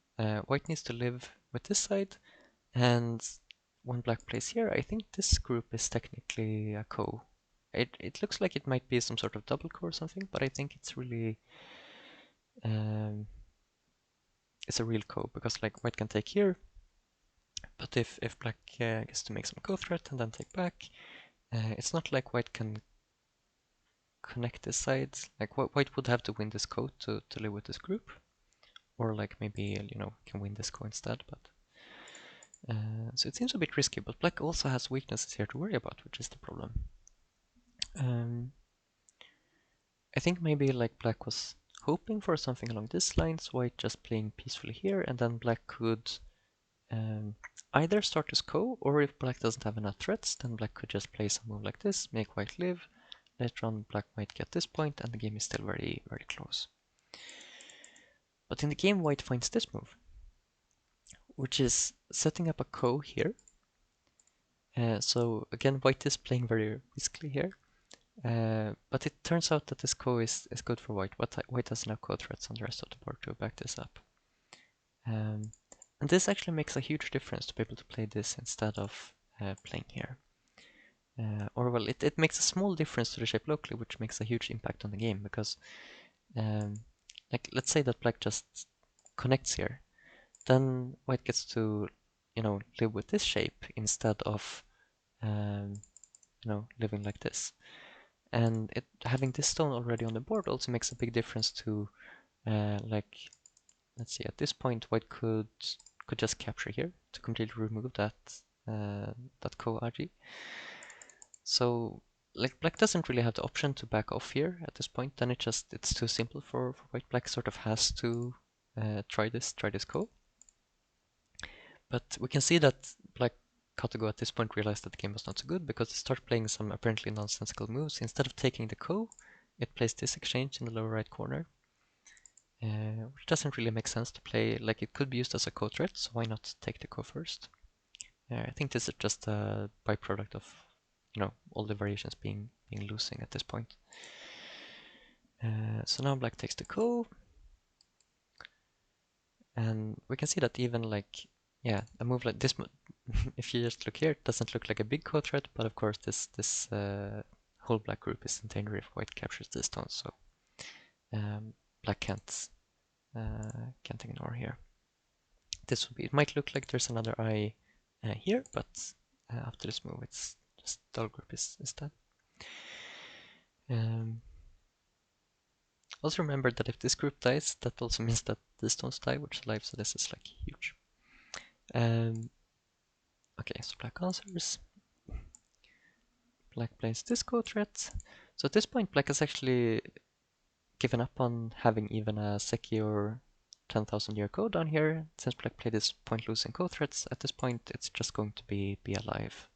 White needs to live with this side, and when black plays here, I think this group is technically a ko. It looks like it might be some sort of double ko or something, but I think it's really it's a real ko because like white can take here, but if black gets to make some ko threat and then take back, it's not like white can connect this side. Like white would have to win this ko to live with this group, or like maybe can win this ko instead. But so it seems a bit risky. But black also has weaknesses here to worry about, which is the problem. I think maybe like black was hoping for something along this lines, white just playing peacefully here, and then black could either start his ko, or if black doesn't have enough threats, then black could just play some move like this, make white live. Later on, black might get this point, and the game is still very, very close. But in the game, white finds this move, which is setting up a ko here. So again, white is playing very riskily here. But it turns out that this ko is good for white. White has enough ko threats on the rest of the board to back this up. And this actually makes a huge difference to be able to play this instead of playing here. Or well, it makes a small difference to the shape locally, which makes a huge impact on the game because like let's say that black just connects here, then white gets to live with this shape instead of living like this. And having this stone already on the board also makes a big difference to like let's see, at this point white could just capture here to completely remove that that ko ag. So like black doesn't really have the option to back off here at this point. Then it's too simple for white. Black sort of has to try this ko. But we can see that black KataGo at this point realized that the game was not so good because it started playing some apparently nonsensical moves. Instead of taking the ko, it plays this exchange in the lower right corner, which doesn't really make sense to play. Like it could be used as a ko threat, so why not take the ko first? I think this is just a byproduct of all the variations being losing at this point. So now black takes the ko, and we can see that even like a move like this, if you just look here, it doesn't look like a big ko threat, but of course this whole black group is in danger if white captures this stone, so black can't ignore here. This would be, it might look like there's another eye here, but after this move it's just the whole group is dead. Also remember that if this group dies, that also means that these stones die, which is alive, so this is like huge. Okay, so black answers. Black plays this ko threat. So at this point, black has actually given up on having even a Seki or 10,000 year ko down here. Since black played this point losing ko threats, at this point it's just going to be alive.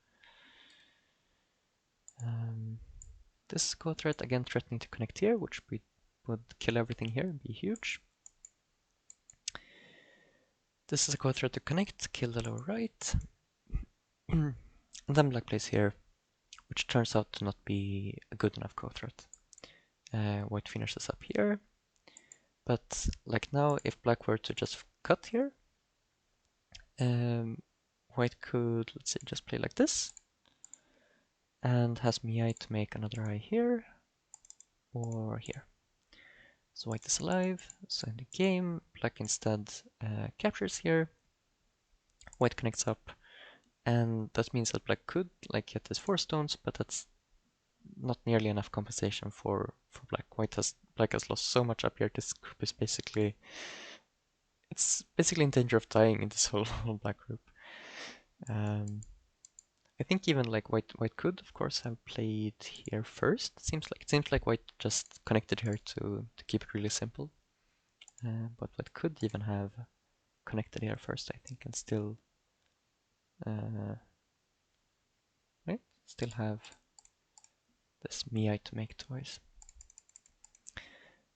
This ko threat again threatening to connect here, which would kill everything here and be huge. This is a ko threat to connect, kill the lower right. And then black plays here, which turns out to not be a good enough ko threat. White finishes up here, but like now, if black were to just cut here, white could, let's say, just play like this, and has Miai to make another eye here, or here. So white is alive, so in the game, black instead captures here, white connects up, and that means that black could like get his 4 stones, but that's not nearly enough compensation for black. Black has lost so much up here. This group is basically in danger of dying in this whole black group. I think even like white could of course have played here first. It seems like white just connected here to keep it really simple. But white could even have connected here first, I think, and still right? Still have this Miai to make twice.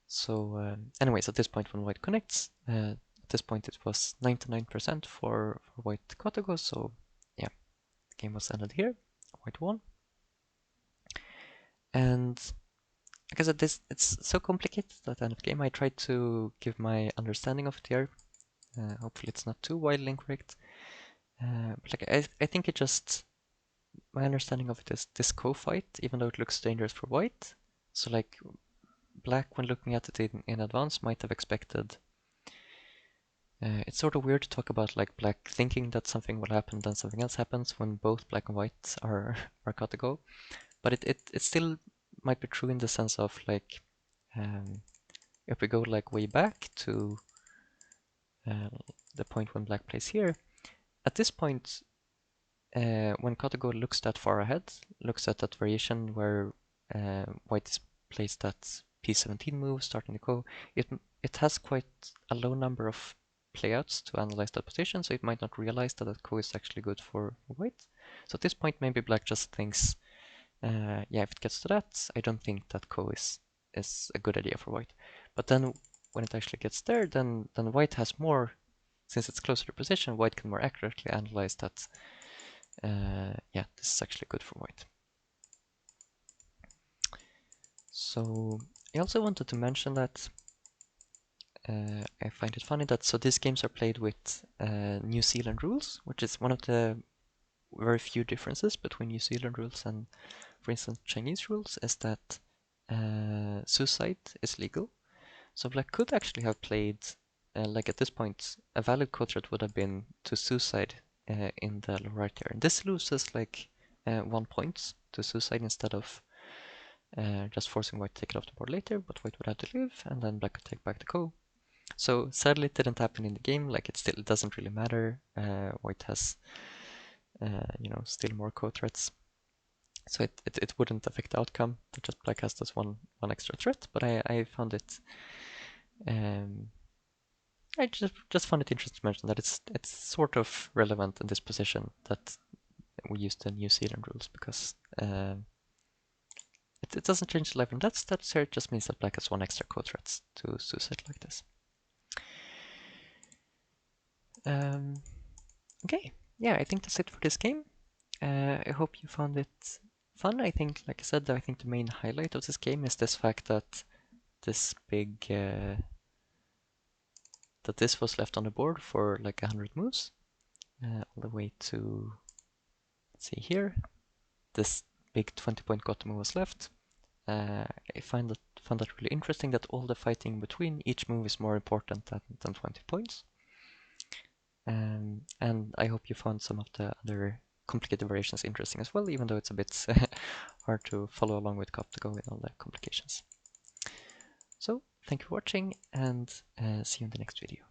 So anyways, at this point when white connects, at this point it was 99% for white KataGo, so yeah, the game was ended here. White won. And like I said, it's so complicated at the end of the game. I tried to give my understanding of it here. Hopefully it's not too wildly incorrect. But like I think it just, my understanding of it is this co-fight, even though it looks dangerous for white. So like black, when looking at it in advance, might have expected. It's sort of weird to talk about like black thinking that something will happen, then something else happens when both black and white are KataGo. But it still might be true in the sense of like, if we go like way back to the point when black plays here, at this point, when KataGo looks that far ahead, looks at that variation where white plays that P17 move starting the go, it has quite a low number of playouts to analyze that position, so it might not realize that that ko is actually good for white. So at this point, maybe black just thinks, yeah, if it gets to that, I don't think that ko is a good idea for white. But then when it actually gets there, then white has more, since it's closer to position, white can more accurately analyze that, yeah, this is actually good for white. So I also wanted to mention that I find it funny that, so these games are played with New Zealand rules, which is one of the very few differences between New Zealand rules and, for instance, Chinese rules, is that suicide is legal. So black could actually have played, like at this point, a valid code threat would have been to suicide in the lower right here. And this loses like 1 point to suicide instead of just forcing white to take it off the board later, but white would have to live, and then black could take back the ko. So sadly it didn't happen in the game, like it doesn't really matter. White has, still more ko threats. So it wouldn't affect the outcome, that just black has this one extra threat, but I found it, I just found it interesting to mention that it's sort of relevant in this position that we use the New Zealand rules, because it doesn't change the life, and that's here. It just means that black has one extra ko threats to suicide like this. Okay, yeah, I think that's it for this game. I hope you found it fun. I think, like I said, I think the main highlight of this game is this fact that this big, that this was left on the board for like 100 moves, all the way to, let's see here, this big 20-point got move was left. I found that really interesting, that all the fighting between each move is more important than 20 points. And I hope you found some of the other complicated variations interesting as well, even though it's a bit hard to follow along with KataGo with all the complications. So thank you for watching, and see you in the next video.